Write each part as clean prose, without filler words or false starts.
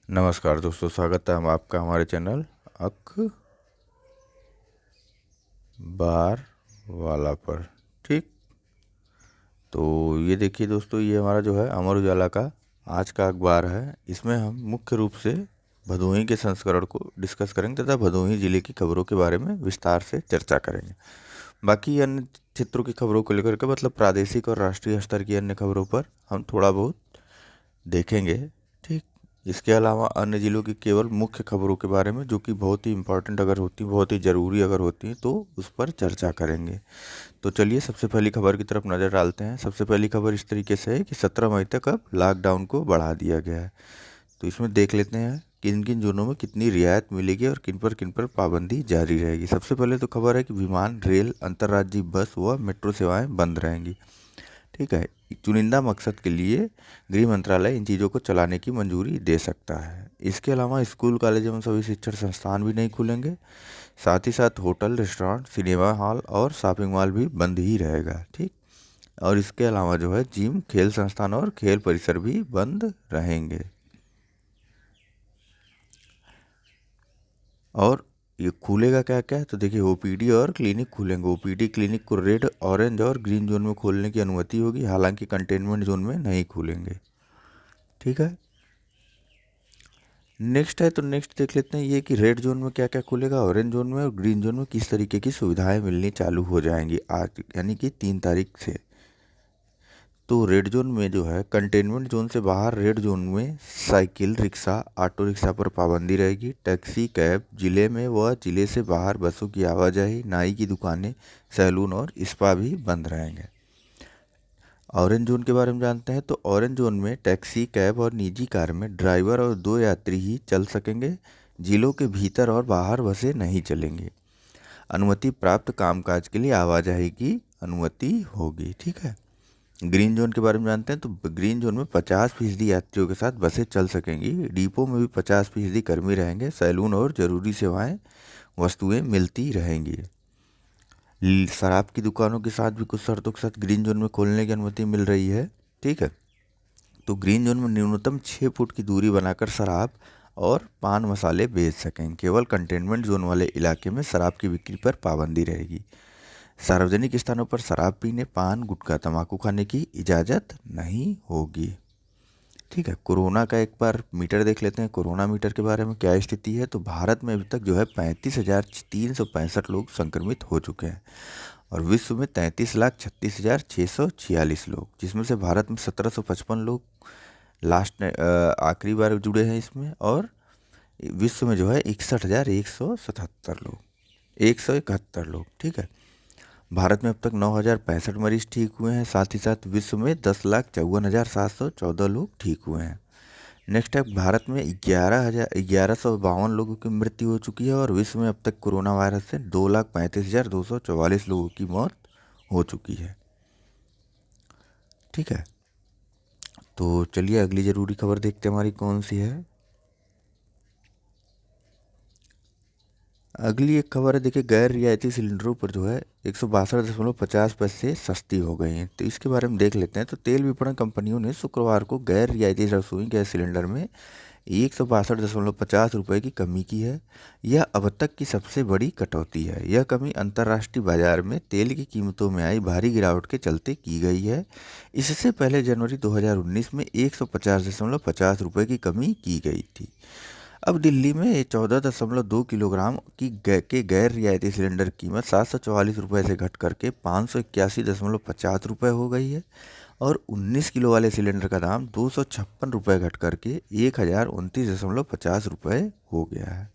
नमस्कार दोस्तों, स्वागत है हम आपका हमारे चैनल अखबार वाला पर। ठीक, तो ये देखिए दोस्तों, ये हमारा जो है अमर उजाला का आज का अखबार है। इसमें हम मुख्य रूप से भदोही के संस्करण को डिस्कस करेंगे तथा भदोही जिले की खबरों के बारे में विस्तार से चर्चा करेंगे। बाकी अन्य क्षेत्रों की खबरों को लेकर के, मतलब प्रादेशिक और राष्ट्रीय स्तर की अन्य खबरों पर हम थोड़ा बहुत देखेंगे। ठीक, इसके अलावा अन्य ज़िलों की केवल मुख्य खबरों के बारे में, जो कि बहुत ही इम्पोर्टेंट अगर होती, बहुत ही ज़रूरी अगर होती हैं, तो उस पर चर्चा करेंगे। तो चलिए सबसे पहली खबर की तरफ नज़र डालते हैं। सबसे पहली खबर इस तरीके से है कि 17 मई तक अब लॉकडाउन को बढ़ा दिया गया है। तो इसमें देख लेते हैं किन किन जोनों में कितनी रियायत मिलेगी और किन पर पाबंदी जारी रहेगी। सबसे पहले तो खबर है कि विमान, रेल, अंतर्राज्यीय बस व मेट्रो सेवाएं बंद रहेंगी। ठीक है, चुनिंदा मकसद के लिए गृह मंत्रालय इन चीज़ों को चलाने की मंजूरी दे सकता है। इसके अलावा स्कूल, कॉलेज एवं सभी शिक्षण संस्थान भी नहीं खुलेंगे। साथ ही साथ होटल, रेस्टोरेंट, सिनेमा हॉल और शॉपिंग मॉल भी बंद ही रहेगा। ठीक, और इसके अलावा जो है जिम, खेल संस्थान और खेल परिसर भी बंद रहेंगे। और ये खुलेगा क्या क्या, तो देखिए ओपीडी और क्लिनिक खुलेंगे। ओपीडी क्लिनिक को रेड, ऑरेंज और ग्रीन जोन में खोलने की अनुमति होगी, हालांकि कंटेनमेंट जोन में नहीं खुलेंगे। ठीक है, नेक्स्ट है, तो नेक्स्ट देख लेते हैं ये कि रेड जोन में क्या क्या खुलेगा, ऑरेंज जोन में और ग्रीन जोन में किस तरीके की सुविधाएं मिलनी चालू हो जाएंगी आज, यानी कि 3 तारीख से। तो रेड जोन में जो है, कंटेनमेंट जोन से बाहर रेड जोन में साइकिल, रिक्शा, ऑटो रिक्शा पर पाबंदी रहेगी। टैक्सी, कैब, जिले में व जिले से बाहर बसों की आवाजाही, नाई की दुकानें, सैलून और स्पा भी बंद रहेंगे। ऑरेंज जोन के बारे में जानते हैं, तो ऑरेंज जोन में टैक्सी, कैब और निजी कार में ड्राइवर और 2 यात्री ही चल सकेंगे। जिलों के भीतर और बाहर बसें नहीं चलेंगी। अनुमति प्राप्त कामकाज के लिए आवाजाही की अनुमति होगी। ठीक है, ग्रीन जोन के बारे में जानते हैं, तो ग्रीन जोन में 50% यात्रियों के साथ बसें चल सकेंगी। डिपो में भी 50% कर्मी रहेंगे। सैलून और जरूरी सेवाएं, वस्तुएं मिलती रहेंगी। शराब की दुकानों के साथ भी कुछ शर्तों के साथ ग्रीन जोन में खोलने की अनुमति मिल रही है। ठीक है, तो ग्रीन जोन में न्यूनतम 6 फुट की दूरी बनाकर शराब और पान मसाले बेच सकें। केवल कंटेनमेंट जोन वाले इलाके में शराब की बिक्री पर पाबंदी रहेगी। सार्वजनिक स्थानों पर शराब पीने, पान, गुटखा, तंबाकू खाने की इजाज़त नहीं होगी। ठीक है, कोरोना का एक बार मीटर देख लेते हैं। कोरोना मीटर के बारे में क्या स्थिति है, तो भारत में अभी तक जो है 35,365 लोग संक्रमित हो चुके हैं और विश्व में 33,36,646 लोग, जिसमें से भारत में 1755 लोग लास्ट आखिरी बार जुड़े हैं इसमें, और विश्व में जो है 61,177 लोग, 171 लोग। ठीक है, भारत में अब तक 9,065 मरीज ठीक हुए हैं। साथ ही साथ विश्व में 10,54,714 लोग ठीक हुए हैं। नेक्स्ट है, भारत में 11,1152 लोगों की मृत्यु हो चुकी है और विश्व में अब तक कोरोना वायरस से 2,35,244 लोगों की मौत हो चुकी है। ठीक है, तो चलिए अगली ज़रूरी खबर देखते हैं हमारी कौन सी है। अगली एक खबर है, देखिए गैर रियायती सिलेंडरों पर जो है 162.50 पैसे सस्ती हो गई हैं। तो इसके बारे में देख लेते हैं। तो तेल विपणन कंपनियों ने शुक्रवार को गैर रियायती रसोई गैस सिलेंडर में 162.50 रुपये की कमी की है। यह अब तक की सबसे बड़ी कटौती है। यह कमी अंतर्राष्ट्रीय बाजार में तेल की कीमतों में आई भारी गिरावट के चलते की गई है। इससे पहले जनवरी 2019 में 150.50 रुपये की कमी की गई थी। अब दिल्ली में 14.2 किलोग्राम के गैर रियायती सिलेंडर की कीमत 744 रुपये से घट करके 581.50 रुपये हो गई है और 19 किलो वाले सिलेंडर का दाम 256 रुपये घट करके 1,029.50 रुपये हो गया है।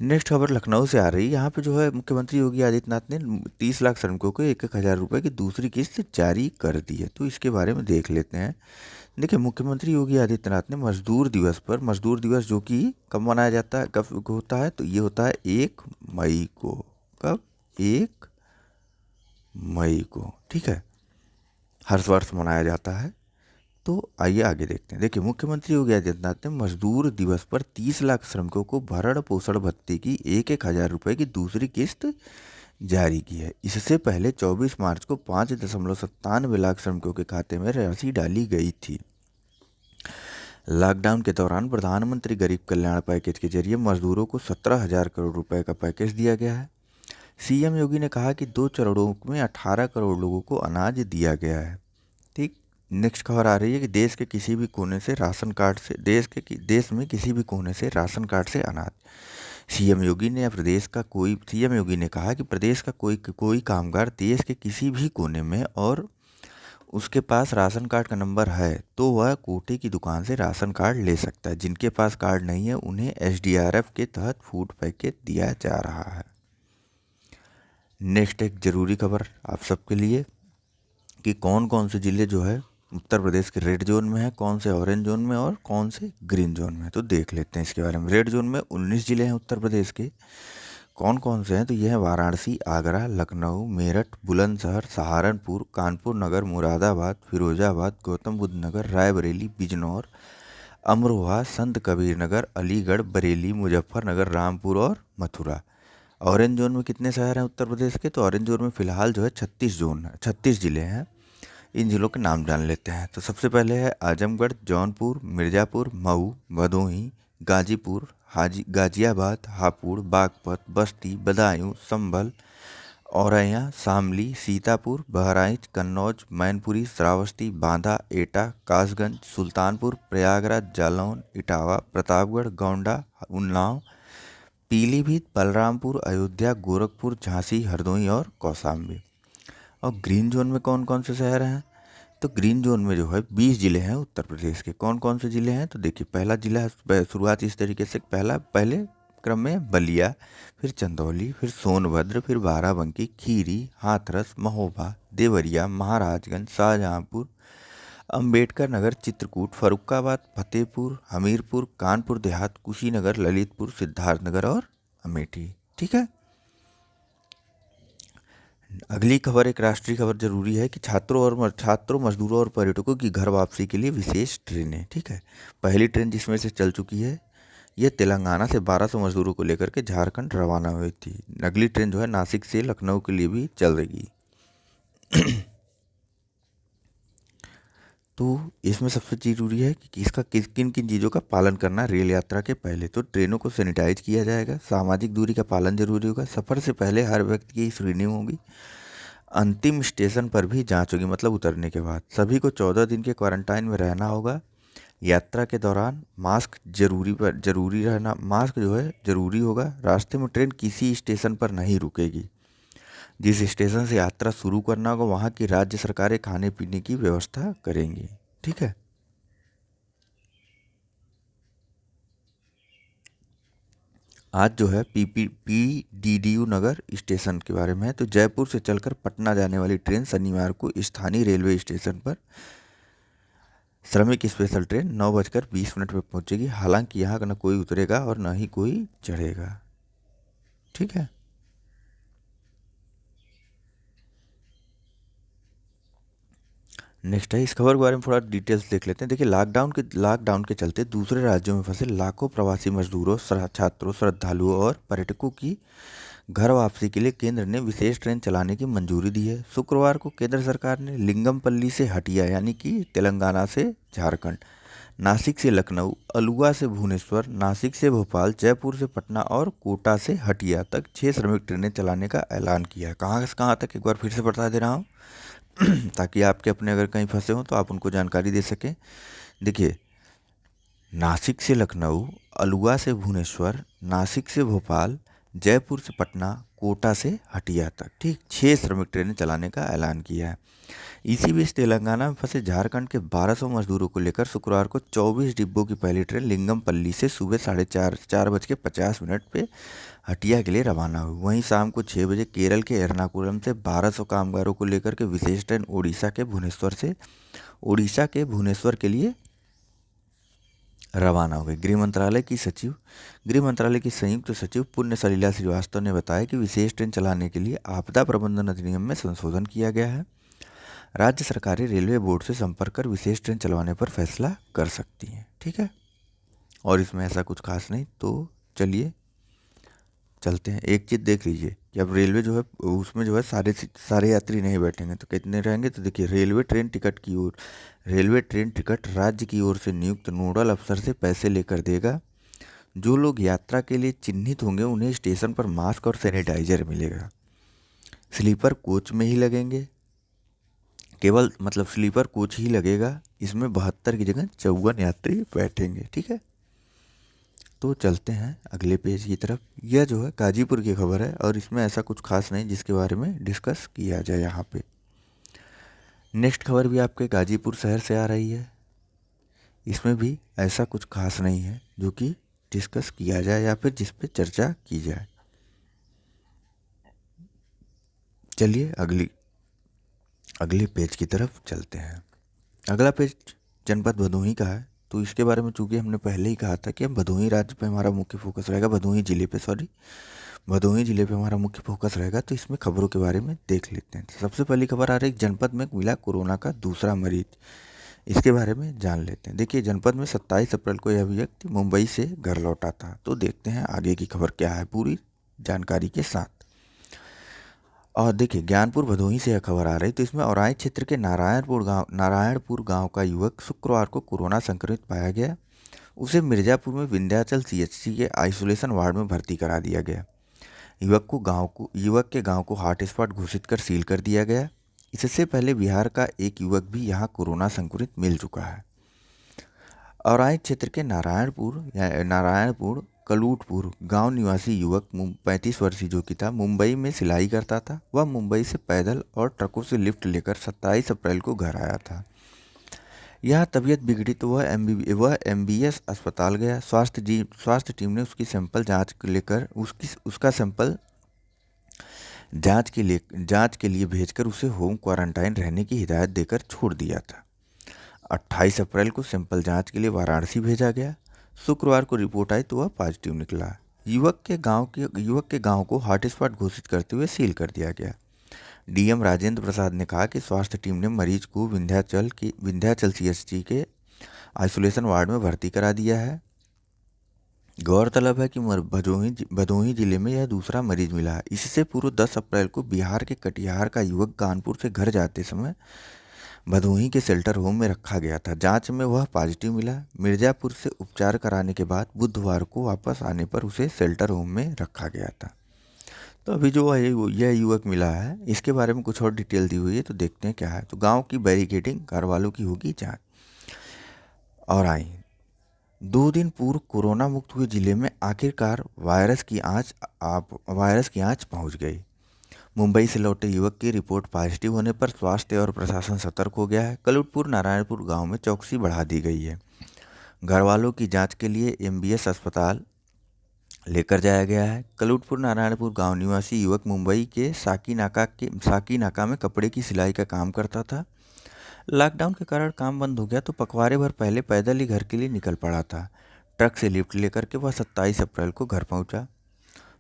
नेक्स्ट खबर लखनऊ से आ रही है। यहाँ पे जो है मुख्यमंत्री योगी आदित्यनाथ ने 30 लाख श्रमिकों को 1,000 रुपये की दूसरी किस्त जारी कर दी है। तो इसके बारे में देख लेते हैं। देखिए, मुख्यमंत्री योगी आदित्यनाथ ने मजदूर दिवस पर, मजदूर दिवस जो कि कब मनाया जाता है, कब होता है, तो ये होता है 1 मई को। कब? 1 मई को। ठीक है, हर वर्ष मनाया जाता है। तो आइए आगे देखते हैं। देखिए, मुख्यमंत्री योगी आदित्यनाथ ने मजदूर दिवस पर 30 लाख श्रमिकों को भरण पोषण भत्ते की 1,000 रुपये की दूसरी किस्त जारी की है। इससे पहले 24 मार्च को 5.97 लाख श्रमिकों के खाते में राशि डाली गई थी। लॉकडाउन के दौरान प्रधानमंत्री गरीब कल्याण पैकेज के जरिए मजदूरों को 17,000 करोड़ रुपए का पैकेज दिया गया है। सीएम योगी ने कहा कि 2 चरणों में 18 करोड़ लोगों को अनाज दिया गया है। ठीक। नेक्स्ट खबर आ रही है कि देश के किसी भी कोने से राशन कार्ड से देश में किसी भी कोने से राशन कार्ड से अनाज। सीएम योगी ने कहा कि प्रदेश का कोई कामगार देश के किसी भी कोने में और उसके पास राशन कार्ड का नंबर है तो वह कोटे की दुकान से राशन कार्ड ले सकता है। जिनके पास कार्ड नहीं है उन्हें एसडीआरएफ के तहत फूड पैकेट दिया जा रहा है। नेक्स्ट एक जरूरी खबर आप सबके लिए कि कौन कौन से जिले जो है उत्तर प्रदेश के रेड जोन में है, कौन से ऑरेंज जोन में और कौन से ग्रीन जोन में है। तो देख लेते हैं इसके बारे में। रेड जोन में 19 जिले हैं उत्तर प्रदेश के। कौन कौन से हैं तो ये हैं वाराणसी, आगरा, लखनऊ, मेरठ, बुलंदशहर, सहारनपुर, कानपुर नगर, मुरादाबाद, फिरोजाबाद, गौतम बुद्ध नगर, रायबरेली, बिजनौर, अमरोहा, संत कबीर नगर, अलीगढ़, बरेली, मुजफ्फरनगर, रामपुर और मथुरा। ऑरेंज जोन में कितने शहर हैं उत्तर प्रदेश के तो ऑरेंज जोन में फिलहाल जो है 36 जिले हैं। इन जिलों के नाम जान लेते हैं। तो सबसे पहले है आजमगढ़, जौनपुर, मिर्ज़ापुर, मऊ, भदोही, गाजीपुर, गाजियाबाद, हापुड़, बागपत, बस्ती, बदायूं, संभल, औरैया, शामली, सीतापुर, बहराइच, कन्नौज, मैनपुरी, श्रावस्ती, बांदा, एटा, कासगंज, सुल्तानपुर, प्रयागराज, जालौन, इटावा, प्रतापगढ़, गोंडा, उन्नाव, पीलीभीत, बलरामपुर, अयोध्या, गोरखपुर, झांसी, हरदोई और कौशाम्बी। और ग्रीन जोन में कौन कौन से शहर हैं तो ग्रीन जोन में जो है 20 जिले हैं उत्तर प्रदेश के। कौन कौन से जिले हैं तो देखिए, पहला जिला शुरुआत इस तरीके से, पहले क्रम में बलिया, फिर चंदौली, फिर सोनभद्र, फिर बाराबंकी, खीरी, हाथरस, महोबा, देवरिया, महाराजगंज, शाहजहांपुर, अंबेडकर नगर, चित्रकूट, फर्रुखाबाद, फतेहपुर, हमीरपुर, कानपुर देहात, कुशीनगर, ललितपुर, सिद्धार्थनगर और अमेठी। ठीक है। अगली खबर एक राष्ट्रीय खबर जरूरी है कि छात्रों, मजदूरों और पर्यटकों की घर वापसी के लिए विशेष ट्रेनें। ठीक है। पहली ट्रेन जिसमें से चल चुकी है ये तेलंगाना से 1200 मजदूरों को लेकर के झारखंड रवाना हुई थी। अगली ट्रेन जो है नासिक से लखनऊ के लिए भी चलेगी। तो इसमें सबसे जरूरी है कि किन किन चीज़ों का पालन करना रेल यात्रा के पहले। तो ट्रेनों को सैनिटाइज किया जाएगा, सामाजिक दूरी का पालन जरूरी होगा, सफ़र से पहले हर व्यक्ति की स्क्रीनिंग होगी, अंतिम स्टेशन पर भी जांच होगी मतलब उतरने के बाद। सभी को 14 दिन के क्वारंटाइन में रहना होगा। यात्रा के दौरान मास्क जो है जरूरी होगा। रास्ते में ट्रेन किसी स्टेशन पर नहीं रुकेगी। जिस स्टेशन से यात्रा शुरू करना होगा वहाँ की राज्य सरकारें खाने पीने की व्यवस्था करेंगी। ठीक है। आज जो है पीडीडीयू नगर स्टेशन के बारे में है। तो जयपुर से चलकर पटना जाने वाली ट्रेन शनिवार को स्थानीय रेलवे स्टेशन पर श्रमिक स्पेशल ट्रेन 9:20 पर पहुंचेगी। हालांकि यहाँ न कोई उतरेगा और न ही कोई चढ़ेगा। ठीक है। नेक्स्ट है, इस खबर के बारे में थोड़ा डिटेल्स देख लेते हैं। देखिए, लॉकडाउन के चलते दूसरे राज्यों में फंसे लाखों प्रवासी मजदूरों, छात्रों, श्रद्धालुओं और पर्यटकों की घर वापसी के लिए केंद्र ने विशेष ट्रेन चलाने की मंजूरी दी है। शुक्रवार को केंद्र सरकार ने लिंगमपल्ली से हटिया यानी कि तेलंगाना से झारखंड, नासिक से लखनऊ, अलुवा से भुवनेश्वर, नासिक से भोपाल, जयपुर से पटना और कोटा से हटिया तक 6 श्रमिक ट्रेनें चलाने का ऐलान किया है। कहाँ से कहाँ तक एक बार फिर से बता दे रहा हूँ ताकि आपके अपने अगर कहीं फंसे हों तो आप उनको जानकारी दे सकें। देखिए, नासिक से लखनऊ, अलुवा से भुवनेश्वर, नासिक से भोपाल, जयपुर से पटना, कोटा से हटिया तक, ठीक 6 श्रमिक ट्रेनें चलाने का ऐलान किया है। इसी बीच तेलंगाना में फंसे झारखंड के 1200 मजदूरों को लेकर शुक्रवार को 24 डिब्बों की पहली ट्रेन लिंगमपल्ली से सुबह 4:50 पे हटिया के लिए रवाना हुई। वहीं शाम को 6 बजे केरल के एर्नाकुलम से 1200 कामगारों को लेकर के विशेष ट्रेन ओडिशा के भुवनेश्वर के लिए रवाना हो गई। गृह मंत्रालय की संयुक्त सचिव पुण्य सलिला श्रीवास्तव ने बताया कि विशेष ट्रेन चलाने के लिए आपदा प्रबंधन अधिनियम में संशोधन किया गया है। राज्य सरकारें रेलवे बोर्ड से संपर्क कर विशेष ट्रेन चलवाने पर फैसला कर सकती हैं। ठीक है। और इसमें ऐसा कुछ खास नहीं। तो चलिए चलते हैं। एक चीज़ देख लीजिए कि कि अब रेलवे जो है उसमें जो है सारे सारे यात्री नहीं बैठेंगे, तो कितने रहेंगे? तो देखिए, रेलवे ट्रेन टिकट राज्य की ओर से नियुक्त नोडल अफसर से पैसे लेकर देगा। जो लोग यात्रा के लिए चिन्हित होंगे उन्हें स्टेशन पर मास्क और सैनिटाइजर मिलेगा। स्लीपर कोच में ही लगेंगे, केवल मतलब स्लीपर कोच ही लगेगा। इसमें 72 की जगह 54 यात्री बैठेंगे। ठीक है, तो चलते हैं अगले पेज की तरफ। यह जो है गाजीपुर की खबर है और इसमें ऐसा कुछ खास नहीं जिसके बारे में डिस्कस किया जाए यहाँ पे। नेक्स्ट खबर भी आपके गाजीपुर शहर से आ रही है। इसमें भी ऐसा कुछ खास नहीं है जो कि डिस्कस किया जाए या फिर जिस पे चर्चा की जाए। चलिए अगले पेज की तरफ चलते हैं। अगला पेज जनपद भदोही का है। तो इसके बारे में चूंकि हमने पहले ही कहा था कि हम भदोही राज्य पे हमारा मुख्य फोकस रहेगा, भदोही जिले पे हमारा मुख्य फोकस रहेगा। तो इसमें खबरों के बारे में देख लेते हैं। सबसे पहली खबर आ रही है, जनपद में मिला कोरोना का दूसरा मरीज। इसके बारे में जान लेते हैं। देखिए, जनपद में 27 अप्रैल को यह व्यक्ति मुंबई से घर लौटा था। तो देखते हैं आगे की खबर क्या है पूरी जानकारी के साथ। और देखिए, ज्ञानपुर भदोही से यह खबर आ रही, तो इसमें औराई क्षेत्र के नारायणपुर गांव का युवक शुक्रवार को कोरोना संक्रमित पाया गया। उसे मिर्जापुर में विंध्याचल सीएचसी के आइसोलेशन वार्ड में भर्ती करा दिया गया। युवक के गांव को हॉटस्पॉट घोषित कर सील कर दिया गया। इससे पहले बिहार का एक युवक भी यहां कोरोना संक्रमित मिल चुका है। औराई क्षेत्र के नारायणपुर कलूटपुर गांव निवासी युवक 35 वर्षीय जो कि था, मुंबई में सिलाई करता था। वह मुंबई से पैदल और ट्रकों से लिफ्ट लेकर 27 अप्रैल को घर आया था। यह तबीयत बिगड़ी तो वह एमबीएस अस्पताल गया। स्वास्थ्य टीम ने उसकी सैंपल जांच लेकर उसका सैंपल जांच के लिए भेजकर उसे होम क्वारंटाइन रहने की हिदायत देकर छोड़ दिया था। 28 अप्रैल को सैंपल जांच के लिए वाराणसी भेजा गया। शुक्रवार को रिपोर्ट आई तो वह पॉजिटिव निकला। युवक के गांव को हॉटस्पॉट घोषित करते हुए सील कर दिया गया। डीएम राजेंद्र प्रसाद ने कहा कि स्वास्थ्य टीम ने मरीज को विंध्याचल सीएचसी के आइसोलेशन वार्ड में भर्ती करा दिया है। गौरतलब है कि भदोही जिले में यह दूसरा मरीज मिला है। इससे पूर्व 10 अप्रैल को बिहार के कटिहार का युवक कानपुर से घर जाते समय भदोही के शेल्टर होम में रखा गया था। जांच में वह पॉजिटिव मिला। मिर्जापुर से उपचार कराने के बाद बुधवार को वापस आने पर उसे शेल्टर होम में रखा गया था। तो अभी जो यह युवक मिला है, इसके बारे में कुछ और डिटेल दी हुई है, तो देखते हैं क्या है। तो गांव की बैरिकेडिंग, घर वालों की होगी जांच। और 2 दिन पूर्व कोरोना मुक्त हुए जिले में आखिरकार वायरस की आंच पहुंच गई। मुंबई से लौटे युवक की रिपोर्ट पॉजिटिव होने पर स्वास्थ्य और प्रशासन सतर्क हो गया है। कलूटपुर नारायणपुर गांव में चौकसी बढ़ा दी गई है। घर वालों की जांच के लिए एमबीएस अस्पताल लेकर जाया गया है। कलूटपुर नारायणपुर गांव निवासी युवक मुंबई के साकी नाका में कपड़े की सिलाई का काम करता था। लॉकडाउन के कारण काम बंद हो गया तो पखवाड़े भर पहले पैदल ही घर के लिए निकल पड़ा था। ट्रक से लिफ्ट लेकर के वह 27 अप्रैल को घर पहुंचा।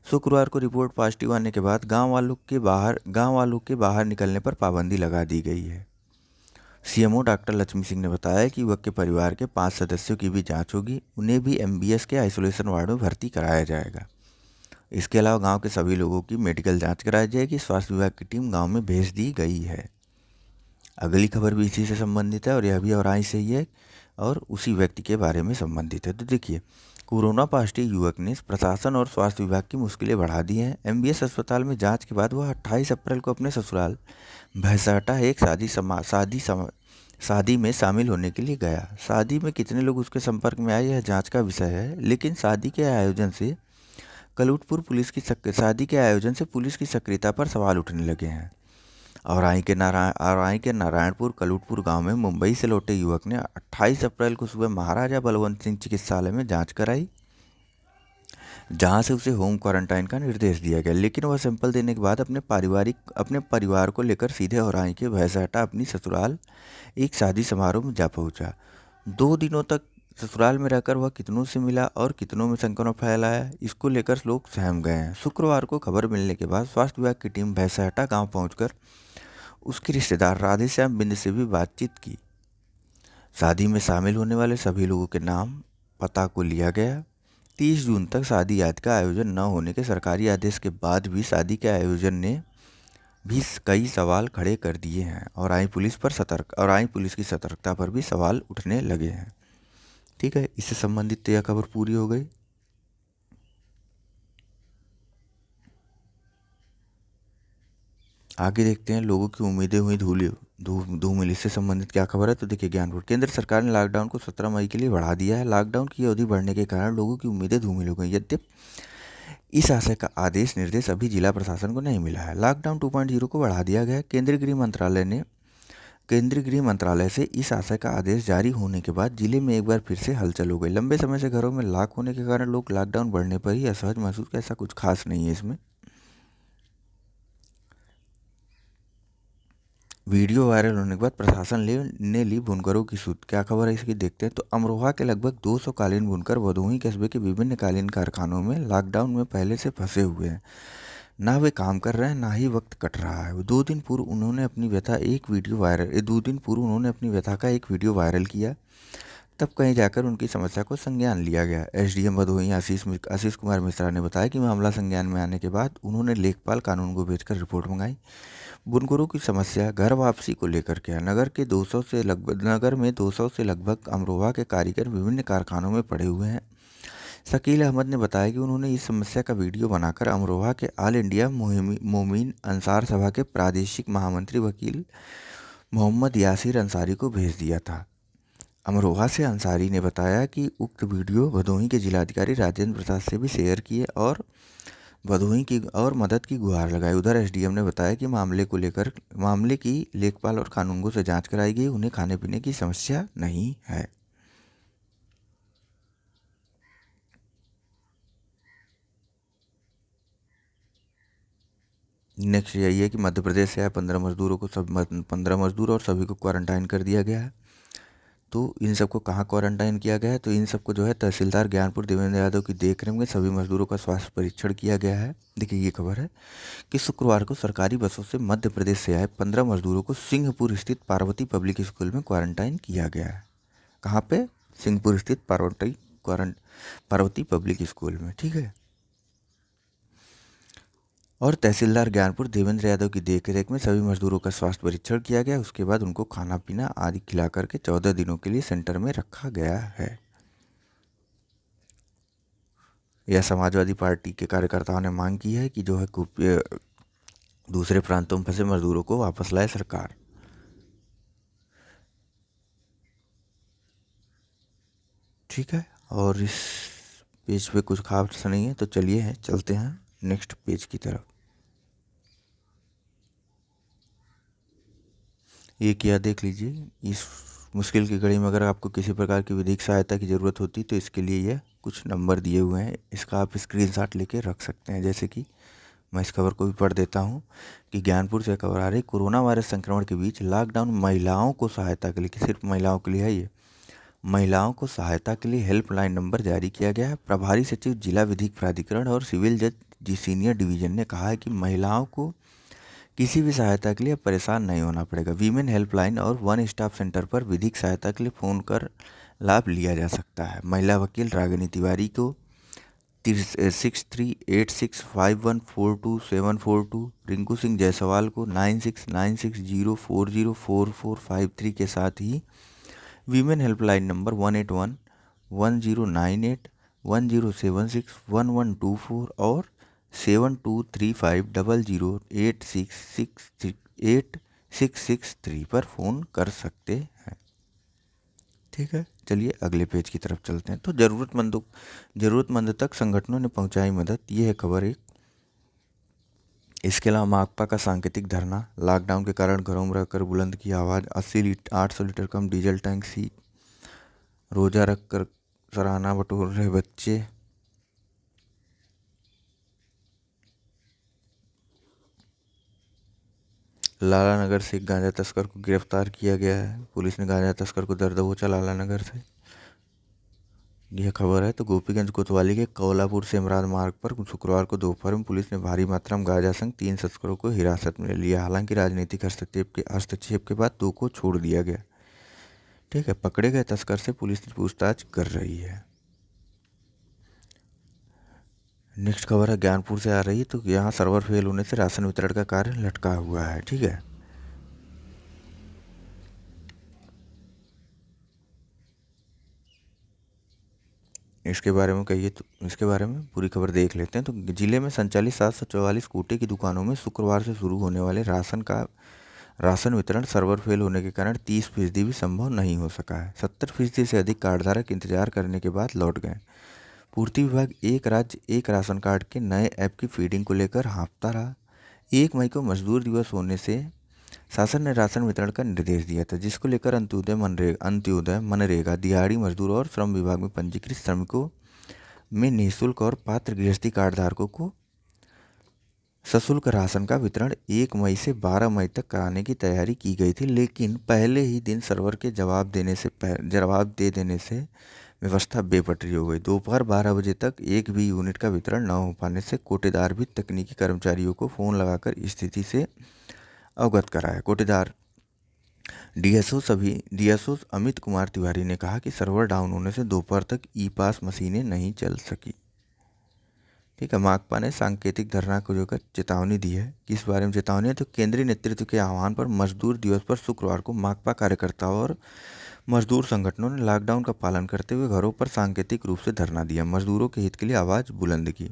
शुक्रवार को रिपोर्ट पॉजिटिव आने के बाद गांव वालों के बाहर निकलने पर पाबंदी लगा दी गई है। सीएमओ डॉक्टर लक्ष्मी सिंह ने बताया कि युवक के परिवार के 5 सदस्यों की भी जांच होगी। उन्हें भी एमबीएस के आइसोलेशन वार्ड में भर्ती कराया जाएगा। इसके अलावा गांव के सभी लोगों की मेडिकल जांच कराई जाएगी। स्वास्थ्य विभाग की टीम गाँव में भेज दी गई है। अगली खबर भी इसी से संबंधित है और यह भी औराई से ही है और उसी व्यक्ति के बारे में संबंधित है। तो देखिए, कोरोना पॉजिटिव युवक ने प्रशासन और स्वास्थ्य विभाग की मुश्किलें बढ़ा दी हैं। एमबीएस अस्पताल में जांच के बाद वह 28 अप्रैल को अपने ससुराल भैंसाटा एक शादी में शामिल होने के लिए गया। शादी में कितने लोग उसके संपर्क में आए यह जांच का विषय है, लेकिन शादी के आयोजन से पुलिस की सक्रियता पर सवाल उठने लगे हैं। औराई के नारायणपुर कलूटपुर गांव में मुंबई से लौटे युवक ने 28 अप्रैल को सुबह महाराजा बलवंत सिंह चिकित्सालय में जांच कराई, जहां से उसे होम क्वारंटाइन का निर्देश दिया गया। लेकिन वह सैंपल देने के बाद अपने परिवार को लेकर सीधे औराई के भैंसाटा अपनी ससुराल एक शादी समारोह में जा पहुंचा। 2 दिनों तक ससुराल में रहकर वह कितनों से मिला और कितनों में संक्रमण फैलाया, इसको लेकर लोग सहम गए हैं। शुक्रवार को खबर मिलने के बाद स्वास्थ्य विभाग की टीम भैंसाटा गाँव पहुँचकर उसके रिश्तेदार राधेश्याम बिंद से भी बातचीत की। शादी में शामिल होने वाले सभी लोगों के नाम पता को लिया गया। 30 जून तक शादी आदि का आयोजन न होने के सरकारी आदेश के बाद भी शादी के आयोजन ने भी कई सवाल खड़े कर दिए हैं और आई पुलिस की सतर्कता पर भी सवाल उठने लगे हैं। ठीक है, इससे संबंधित तो यह खबर पूरी हो गई। आगे देखते हैं लोगों की उम्मीदें हुई धूमिल। इससे संबंधित क्या खबर है, तो देखिए ज्ञानपुर। केंद्र सरकार ने लॉकडाउन को 17 मई के लिए बढ़ा दिया है। लॉकडाउन की अवधि बढ़ने के कारण लोगों की उम्मीदें धूमिल हो गई। यद्यपि इस आशय का आदेश निर्देश अभी जिला प्रशासन को नहीं मिला है। लॉकडाउन 2.0 को बढ़ा दिया गया। केंद्रीय गृह मंत्रालय से इस आशय का आदेश जारी होने के बाद जिले में एक बार फिर से हलचल हो गई। लंबे समय से घरों में लॉक होने के कारण लोग लॉकडाउन बढ़ने पर ही असहज महसूस, ऐसा कुछ खास नहीं है इसमें। वीडियो वायरल होने के बाद प्रशासन ने ली बुनकरों की सूद। क्या खबर है इसकी, देखते हैं। तो अमरोहा के लगभग 200 कालीन बुनकर भदोही कस्बे के विभिन्न कालीन कारखानों में लॉकडाउन में पहले से फंसे हुए हैं। ना वे काम कर रहे हैं, ना ही वक्त कट रहा है। 2 दिन पूर्व उन्होंने अपनी व्यथा का एक वीडियो वायरल किया। तब कहीं जाकर उनकी समस्या को संज्ञान लिया गया। एसडीएम भदोही आशीष कुमार मिश्रा ने बताया कि मामला संज्ञान में आने के बाद उन्होंने लेखपाल कानून को भेजकर रिपोर्ट मंगाई। बुनकरों की समस्या घर वापसी को लेकर के है। नगर में 200 से लगभग अमरोहा के कारीगर विभिन्न कारखानों में पड़े हुए हैं। शकील अहमद ने बताया कि उन्होंने इस समस्या का वीडियो बनाकर अमरोहा के ऑल इंडिया मोमिन अंसार सभा के प्रादेशिक महामंत्री वकील मोहम्मद यासिर अंसारी को भेज दिया था। अमरोहा से अंसारी ने बताया कि उक्त वीडियो भदोही के जिलाधिकारी राजेंद्र प्रसाद से भी शेयर किए और मदद की गुहार लगाई। उधर एसडीएम ने बताया कि मामले की लेखपाल और कानूनगो से जांच कराई गई। उन्हें खाने पीने की समस्या नहीं है। नेक्स्ट यही है कि मध्य प्रदेश से आए 15 मजदूर और सभी को क्वारंटाइन कर दिया गया है। तो इन सबको कहाँ क्वारंटाइन किया गया है, तो इन सबको जो है तहसीलदार ज्ञानपुर देवेंद्र यादव की देखरेख में सभी मजदूरों का स्वास्थ्य परीक्षण किया गया है। देखिए ये खबर है कि शुक्रवार को सरकारी बसों से मध्य प्रदेश से आए 15 मजदूरों को सिंहपुर स्थित पार्वती पब्लिक स्कूल में क्वारंटाइन किया गया है। कहाँ पे, सिंहपुर स्थित पार्वती पब्लिक स्कूल में। ठीक है, और तहसीलदार ज्ञानपुर देवेंद्र यादव की देखरेख में सभी मजदूरों का स्वास्थ्य परीक्षण किया गया। उसके बाद उनको खाना पीना आदि खिला करके 14 दिनों के लिए सेंटर में रखा गया है। यह समाजवादी पार्टी के कार्यकर्ताओं ने मांग की है कि जो है दूसरे प्रांतों में फंसे मजदूरों को वापस लाए सरकार। ठीक है, और इस पेज पे कुछ खास नहीं है, तो चलिए चलते हैं नेक्स्ट पेज की तरफ। ये क्या देख लीजिए, इस मुश्किल की घड़ी में अगर आपको किसी प्रकार की विधिक सहायता की ज़रूरत होती तो इसके लिए यह कुछ नंबर दिए हुए हैं। इसका आप स्क्रीनशॉट लेके रख सकते हैं। जैसे कि मैं इस खबर को भी पढ़ देता हूँ कि ज्ञानपुर से खबर आ रही, कोरोना वायरस संक्रमण के बीच लॉकडाउन महिलाओं को सहायता के लिए, कि सिर्फ महिलाओं के लिए है ये, महिलाओं को सहायता के लिए हेल्पलाइन नंबर जारी किया गया है। प्रभारी सचिव जिला विधिक प्राधिकरण और सिविल जज सीनियर डिवीजन ने कहा है कि महिलाओं को किसी भी सहायता के लिए परेशान नहीं होना पड़ेगा। वीमेन हेल्पलाइन और वन स्टॉप सेंटर पर विधिक सहायता के लिए फ़ोन कर लाभ लिया जा सकता है। महिला वकील रागिनी तिवारी को 63865142 रिंकू सिंह जायसवाल को 9696040443 के साथ ही वीमेन हेल्पलाइन नंबर 181109810761124 और 7235008663 पर फ़ोन कर सकते हैं। ठीक है, चलिए अगले पेज की तरफ चलते हैं। तो ज़रूरतमंद तक संगठनों ने पहुंचाई मदद, ये है खबर एक। इसके अलावा माकपा का सांकेतिक धरना, लॉकडाउन के कारण घरों में रहकर बुलंद की आवाज़, 800 लीटर कम डीजल टैंक सी, रोज़ा रखकर सराहना बटोर रहे बच्चे। लालानगर से एक गांजा तस्कर को गिरफ्तार किया गया है। पुलिस ने गांजा तस्कर को दर दबोचा लालानगर से, यह खबर है। तो गोपीगंज कोतवाली के कौलापुर से इमरान मार्ग पर शुक्रवार को दोपहर में पुलिस ने भारी मात्रा में गांजा संग 3 तस्करों को हिरासत में लिया। हालांकि राजनीतिक हस्तक्षेप के बाद 2 को छोड़ दिया गया। ठीक है, पकड़े गए तस्कर से पुलिस पूछताछ कर रही है। नेक्स्ट खबर है ज्ञानपुर से आ रही है। तो यहाँ सर्वर फेल होने से राशन वितरण का कार्य लटका हुआ है। ठीक है, इसके बारे में कहिए तो इसके बारे में पूरी खबर देख लेते हैं। तो जिले में संचालित 744 कोटे की दुकानों में शुक्रवार से शुरू होने वाले राशन वितरण सर्वर फेल होने के कारण 30% भी संभव नहीं हो सका है। 70% से अधिक कार्डधारक इंतजार करने के बाद लौट गए। पूर्ति विभाग एक राज्य एक राशन कार्ड के नए ऐप की फीडिंग को लेकर हाँफता रहा। 1 मई को मजदूर दिवस होने से शासन ने राशन वितरण का निर्देश दिया था, जिसको लेकर अंत्योदय मनरेगा दिहाड़ी मजदूर और श्रम विभाग में पंजीकृत श्रमिकों में निःशुल्क और पात्र गृहस्थी कार्डधारकों को सशुल्क राशन का वितरण 1 मई से 12 मई तक कराने की तैयारी की गई थी, लेकिन पहले ही दिन सर्वर के जवाब दे देने से व्यवस्था बेपटरी हो गई। दोपहर 12 बजे तक एक भी यूनिट का वितरण न हो पाने से कोटेदार भी तकनीकी कर्मचारियों को फ़ोन लगाकर स्थिति से अवगत कराया। कोटेदार डीएसओ अमित कुमार तिवारी ने कहा कि सर्वर डाउन होने से दोपहर तक ई पास मशीनें नहीं चल सकी। ठीक है, माकपा ने सांकेतिक धरना को लेकर चेतावनी दी है। किस बारे में चेतावनी है? तो केंद्रीय नेतृत्व के आह्वान पर मजदूर दिवस पर शुक्रवार को माकपा कार्यकर्ताओं और मजदूर संगठनों ने लॉकडाउन का पालन करते हुए घरों पर सांकेतिक रूप से धरना दिया, मजदूरों के हित के लिए आवाज़ बुलंद की।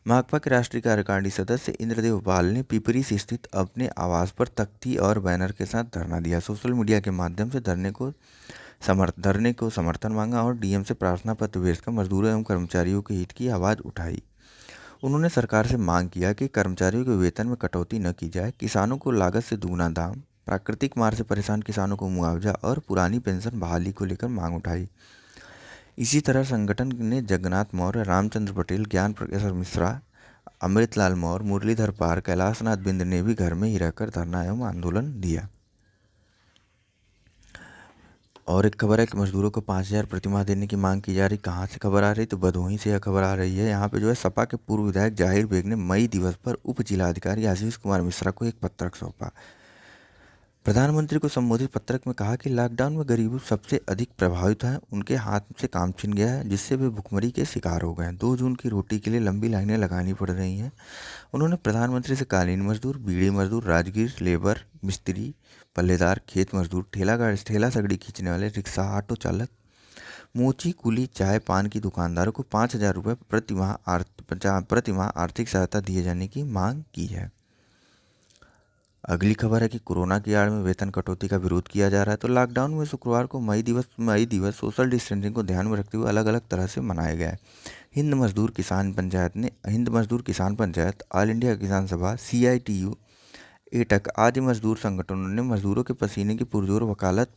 माकपा के राष्ट्रीय कार्यकारिणी सदस्य इंद्रदेव पाल ने पिपरी से स्थित अपने आवास पर तख्ती और बैनर के साथ धरना दिया। सोशल मीडिया के माध्यम से धरने को समर्थन मांगा और डीएम से प्रार्थना पत्र भेजकर मजदूरों एवं कर्मचारियों के हित की आवाज़ उठाई। उन्होंने सरकार से मांग किया कि कर्मचारियों के वेतन में कटौती न की जाए, किसानों को लागत से दुगुना दाम, प्राकृतिक मार से परेशान किसानों को मुआवजा और पुरानी पेंशन बहाली को लेकर मांग उठाई। इसी तरह संगठन ने जगन्नाथ मौर्य, रामचंद्र पटेल, ज्ञान प्रकाश मिश्रा, अमृतलाल मौर्य, मुरलीधर पार, कैलाशनाथ बिंद ने भी घर में ही रहकर धरना एवं आंदोलन दिया। और एक खबर है कि मजदूरों को 5,000 प्रतिमाह देने की मांग की जा रही। कहाँ से खबर आ रही? तो भदोही से यह खबर आ रही है। यहाँ पे जो है सपा के पूर्व विधायक जाहिर बेग ने मई दिवस पर उप जिलाधिकारी आशीष कुमार मिश्रा को एक पत्रक सौंपा। प्रधानमंत्री को संबोधित पत्रक में कहा कि लॉकडाउन में गरीब सबसे अधिक प्रभावित हैं, उनके हाथ से काम छिन गया है, जिससे वे भुखमरी के शिकार हो गए हैं। 2 जून की रोटी के लिए लंबी लाइनें लगानी पड़ रही हैं। उन्होंने प्रधानमंत्री से कालीन मजदूर, बीड़ी मजदूर, राजगीर लेबर, मिस्त्री, पल्लेदार, खेत मजदूर, ठेला सगड़ी खींचने वाले, रिक्शा, ऑटो चालक, मोची कुली, चाय पान की दुकानदारों को 5,000 रुपये प्रतिमाह आर्थिक सहायता दिए जाने की मांग की है। अगली खबर है कि कोरोना की आड़ में वेतन कटौती का विरोध किया जा रहा है। तो लॉकडाउन में शुक्रवार को मई दिवस सोशल डिस्टेंसिंग को ध्यान में रखते हुए अलग अलग तरह से मनाया गया है। हिंद मजदूर किसान पंचायत, ऑल इंडिया किसान सभा, CITU, एटक आदि मजदूर संगठनों ने मजदूरों के पसीने की पुरजोर वकालत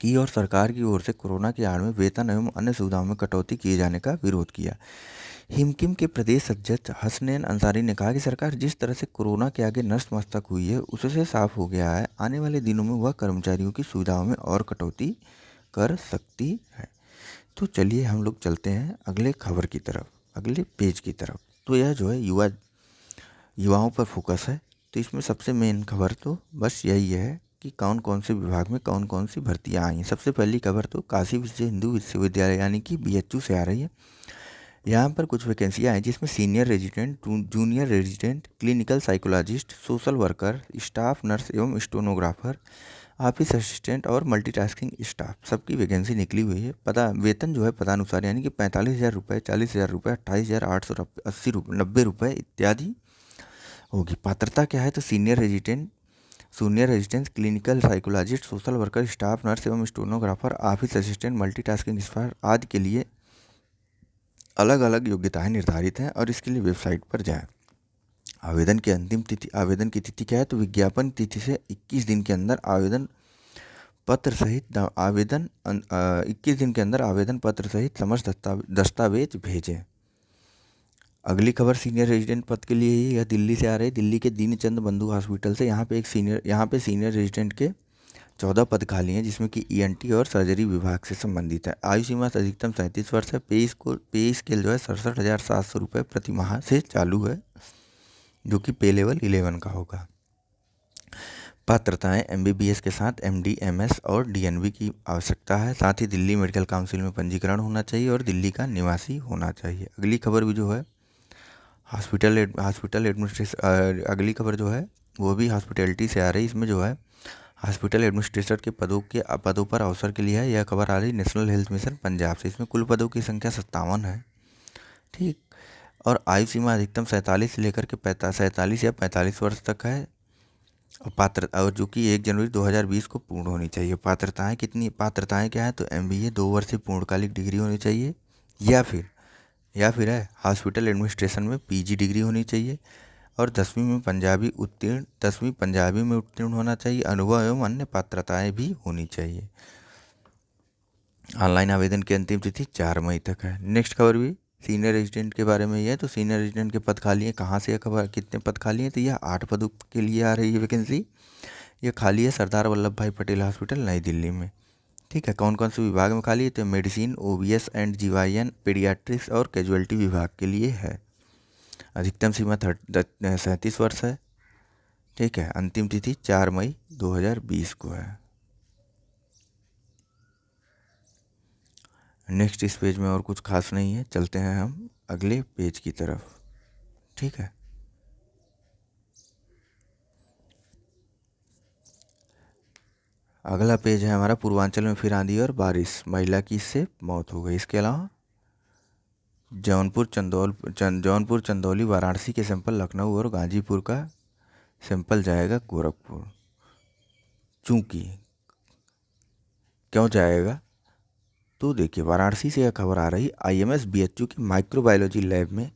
की और सरकार की ओर से कोरोना की आड़ में वेतन एवं अन्य सुविधाओं में कटौती किए जाने का विरोध किया। हिमकिम के प्रदेश अध्यक्ष हसनैन अंसारी ने कहा कि सरकार जिस तरह से कोरोना के आगे नतमस्तक हुई है, उससे साफ हो गया है आने वाले दिनों में वह कर्मचारियों की सुविधाओं में और कटौती कर सकती है। तो चलिए हम लोग चलते हैं अगले खबर की तरफ, अगले पेज की तरफ। तो यह जो है युवाओं पर फोकस है। तो इसमें सबसे मेन खबर तो बस यही है कि कौन कौन से विभाग में कौन कौन सी भर्तियाँ आई हैं। सबसे पहली खबर तो काशी हिंदू विश्वविद्यालय यानी कि BHU से आ रही है। यहाँ पर कुछ वैकेंसियाँ हैं जिसमें senior resident, junior resident, clinical psychologist, social worker, staff nurse एवं स्टेनोग्राफर, ऑफिस असिस्टेंट और मल्टीटास्किंग स्टाफ सबकी वैकेंसी निकली हुई है। वेतन जो है पदानुसार यानी कि 45,000 रुपये, 40,000 रुपये, 28,880 रुपये, 90 रुपये इत्यादि होगी। पात्रता क्या है? तो senior resident, clinical psychologist, social worker, staff nurse एवं stenographer, office assistant, multitasking staff आदि के लिए अलग अलग योग्यताएं निर्धारित हैं और इसके लिए वेबसाइट पर जाएं। आवेदन की तिथि क्या है? तो विज्ञापन तिथि से 21 दिन के अंदर आवेदन पत्र सहित समस्त दस्तावेज भेजें। अगली खबर सीनियर रेजिडेंट पद के लिए ही, यह दिल्ली से आ रही है। दिल्ली के दीनचंद बंधु हॉस्पिटल से यहाँ पे सीनियर रेजिडेंट के 14 पद खाली हैं, जिसमें कि ENT और सर्जरी विभाग से संबंधित है। आयु सीमा अधिकतम 37 वर्ष है। पे स्केल जो है 67,700 रुपये प्रति माह से चालू है, जो कि पे लेवल 11 का होगा। पात्रताएं एमबीबीएस के साथ एमडी, एमएस और डीएनबी की आवश्यकता है। साथ ही दिल्ली मेडिकल काउंसिल में पंजीकरण होना चाहिए और दिल्ली का निवासी होना चाहिए। अगली खबर भी जो है हॉस्पिटल एडमिनिस्ट्रेशन, अगली खबर जो है वो भी हॉस्पिटैलिटी से आ रही। इसमें जो है हॉस्पिटल एडमिनिस्ट्रेटर के पदों पर अवसर के लिए है। यह खबर आ रही नेशनल हेल्थ मिशन पंजाब से। इसमें कुल पदों की संख्या 57 है, ठीक। और आयु सीमा अधिकतम 47 से लेकर के 47 या 45 वर्ष तक है। और जो कि 1 जनवरी 2020 को पूर्ण होनी चाहिए। पात्रताएं क्या है, तो एमबीए 2 वर्ष से पूर्णकालिक डिग्री होनी चाहिए, या फिर है हॉस्पिटल एडमिनिस्ट्रेशन में पीजी डिग्री होनी चाहिए, और 10वीं पंजाबी में उत्तीर्ण होना चाहिए। अनुभव एवं अन्य पात्रताएं भी होनी चाहिए। ऑनलाइन आवेदन की अंतिम तिथि 4 मई तक है। नेक्स्ट खबर भी सीनियर रेजिडेंट के बारे में ही है। तो सीनियर रेजिडेंट के पद खाली हैं। कहाँ से यह खबर, कितने पद खाली हैं, तो यह 8 पदों के लिए आ रही है वैकेंसी। ये खाली है सरदार वल्लभ भाई पटेल हॉस्पिटल नई दिल्ली में, ठीक है। कौन कौन से विभाग में खाली है, तो मेडिसिन, ओबीएस एंड जीवाईएन, पीडियाट्रिक्स और कैजुअलिटी विभाग के लिए है। अधिकतम सीमा 37 वर्ष है, ठीक है। अंतिम तिथि 4 मई 2020 को है। नेक्स्ट इस पेज में और कुछ खास नहीं है, चलते हैं हम अगले पेज की तरफ, ठीक है। अगला पेज है हमारा पूर्वांचल में फिर आंधी और बारिश, महिला की इससे मौत हो गई। इसके अलावा जौनपुर, चंदौली, वाराणसी के सैंपल लखनऊ और गाजीपुर का सैंपल जाएगा गोरखपुर। चूंकि क्यों जाएगा, तो देखिए वाराणसी से यह खबर आ रही, आईएमएस बीएचयू की माइक्रोबायोलॉजी लैब में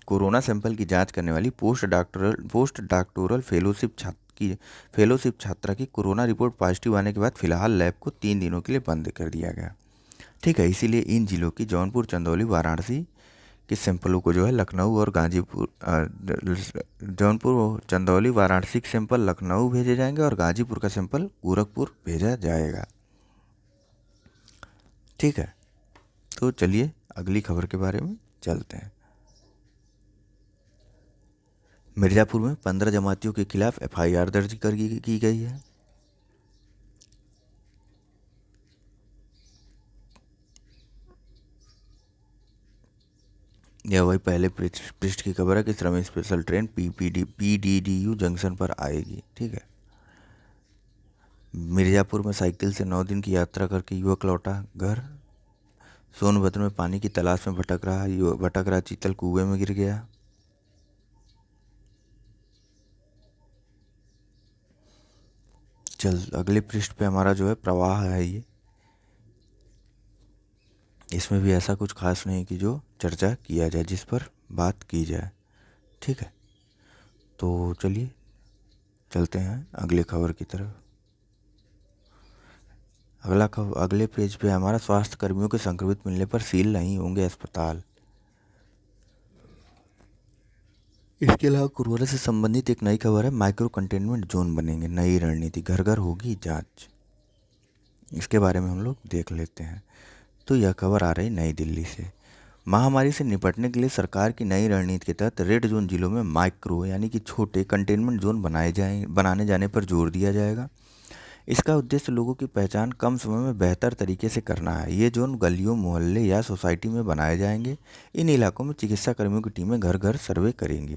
कोरोना सैंपल की जांच करने वाली पोस्ट डॉक्टोरल फेलोशिप छात्रा की कोरोना रिपोर्ट पॉजिटिव आने के बाद फिलहाल लैब को 3 दिनों के लिए बंद कर दिया गया, ठीक है। इसीलिए इन जिलों की जौनपुर, चंदौली, वाराणसी के सैंपलों को जो है लखनऊ और जौनपुर, चंदौली, वाराणसी के सैंपल लखनऊ भेजे जाएंगे और गाजीपुर का सैंपल गोरखपुर भेजा जाएगा, ठीक है। तो चलिए अगली खबर के बारे में चलते हैं। मिर्ज़ापुर में 15 जमातियों के खिलाफ एफआईआर दर्ज की गई है। यह वही पहले पृष्ठ की खबर है कि श्रमिक स्पेशल ट्रेन पीडीडीयू जंक्शन पर आएगी, ठीक है। मिर्ज़ापुर में साइकिल से 9 दिन की यात्रा करके युवक लौटा घर। सोनभद्र में पानी की तलाश में भटक रहा चीतल कुएं में गिर गया। अगले पृष्ठ पे हमारा जो है प्रवाह है ये, इसमें भी ऐसा कुछ खास नहीं कि जो चर्चा किया जाए, जिस पर बात की जाए, ठीक है। तो चलिए चलते हैं अगले खबर की तरफ। अगले पेज पे हमारा स्वास्थ्य कर्मियों के संक्रमित मिलने पर सील नहीं होंगे अस्पताल। इसके अलावा कोरोना से संबंधित एक नई खबर है, माइक्रो कंटेनमेंट जोन बनेंगे, नई रणनीति, घर घर होगी जांच। इसके बारे में हम लोग देख लेते हैं। तो यह खबर आ रही नई दिल्ली से। महामारी से निपटने के लिए सरकार की नई रणनीति के तहत रेड जोन जिलों में माइक्रो यानी कि छोटे कंटेनमेंट जोन बनाने जाने पर जोर दिया जाएगा। इसका उद्देश्य लोगों की पहचान कम समय में बेहतर तरीके से करना है। ये जोन गलियों, मोहल्ले या सोसाइटी में बनाए जाएंगे। इन इलाकों में चिकित्सा कर्मियों की टीमें घर घर सर्वे करेंगी।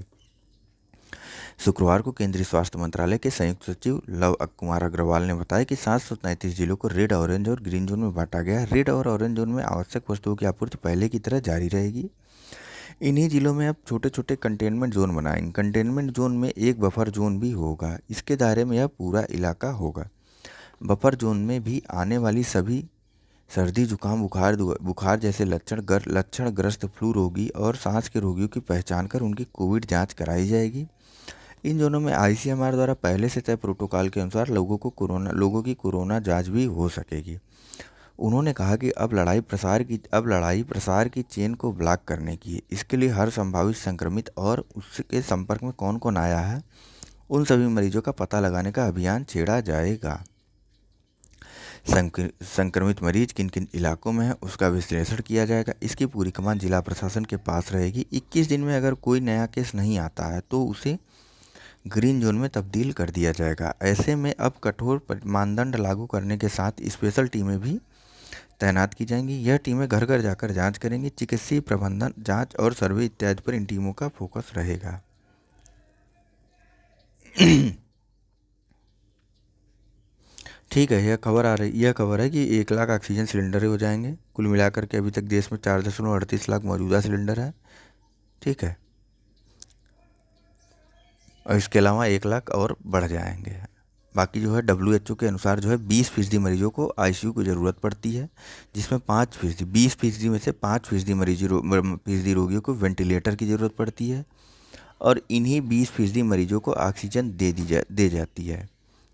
शुक्रवार को केंद्रीय स्वास्थ्य मंत्रालय के संयुक्त सचिव लव कुमार अग्रवाल ने बताया कि 733 जिलों को रेड, ऑरेंज और ग्रीन जोन में बांटा गया है। रेड और ऑरेंज जोन में आवश्यक वस्तुओं की आपूर्ति पहले की तरह जारी रहेगी। इन्हीं जिलों में अब छोटे छोटे कंटेनमेंट जोन बनाएंगे। कंटेनमेंट जोन में एक बफर जोन भी होगा। इसके दायरे में यह पूरा इलाका होगा। बफर जोन में भी आने वाली सभी सर्दी, जुकाम, बुखार जैसे लक्षणग्रस्त फ्लू रोगी और सांस के रोगियों की पहचान कर उनकी कोविड जांच कराई जाएगी। इन जोनों में आईसीएमआर द्वारा पहले से तय प्रोटोकॉल के अनुसार लोगों की कोरोना जांच भी हो सकेगी। उन्होंने कहा कि अब लड़ाई प्रसार की चेन को ब्लॉक करने की है। इसके लिए हर संभावित संक्रमित और उसके संपर्क में कौन कौन आया है, उन सभी मरीजों का पता लगाने का अभियान छेड़ा जाएगा। संक्रमित मरीज किन किन इलाकों में है उसका विश्लेषण किया जाएगा। इसकी पूरी कमान जिला प्रशासन के पास रहेगी। 21 दिन में अगर कोई नया केस नहीं आता है तो उसे ग्रीन जोन में तब्दील कर दिया जाएगा। ऐसे में अब कठोर मानदंड लागू करने के साथ स्पेशल टीमें भी तैनात की जाएंगी। यह टीमें घर घर जाकर जांच करेंगी। चिकित्सीय प्रबंधन, जांच और सर्वे इत्यादि पर इन टीमों का फोकस रहेगा। ठीक है, यह खबर है कि 1 लाख ऑक्सीजन सिलेंडर हो जाएंगे। कुल मिलाकर के अभी तक देश में 4.38 लाख मौजूदा सिलेंडर है। ठीक है, और इसके अलावा 1 लाख और बढ़ जाएंगे। बाकी जो है WHO के अनुसार जो है 20% मरीजों को ICU की ज़रूरत पड़ती है, जिसमें 20% में से 5% फीसदी रोगियों को वेंटिलेटर की ज़रूरत पड़ती है, और इन्हीं 20% मरीजों को ऑक्सीजन दे जाती है।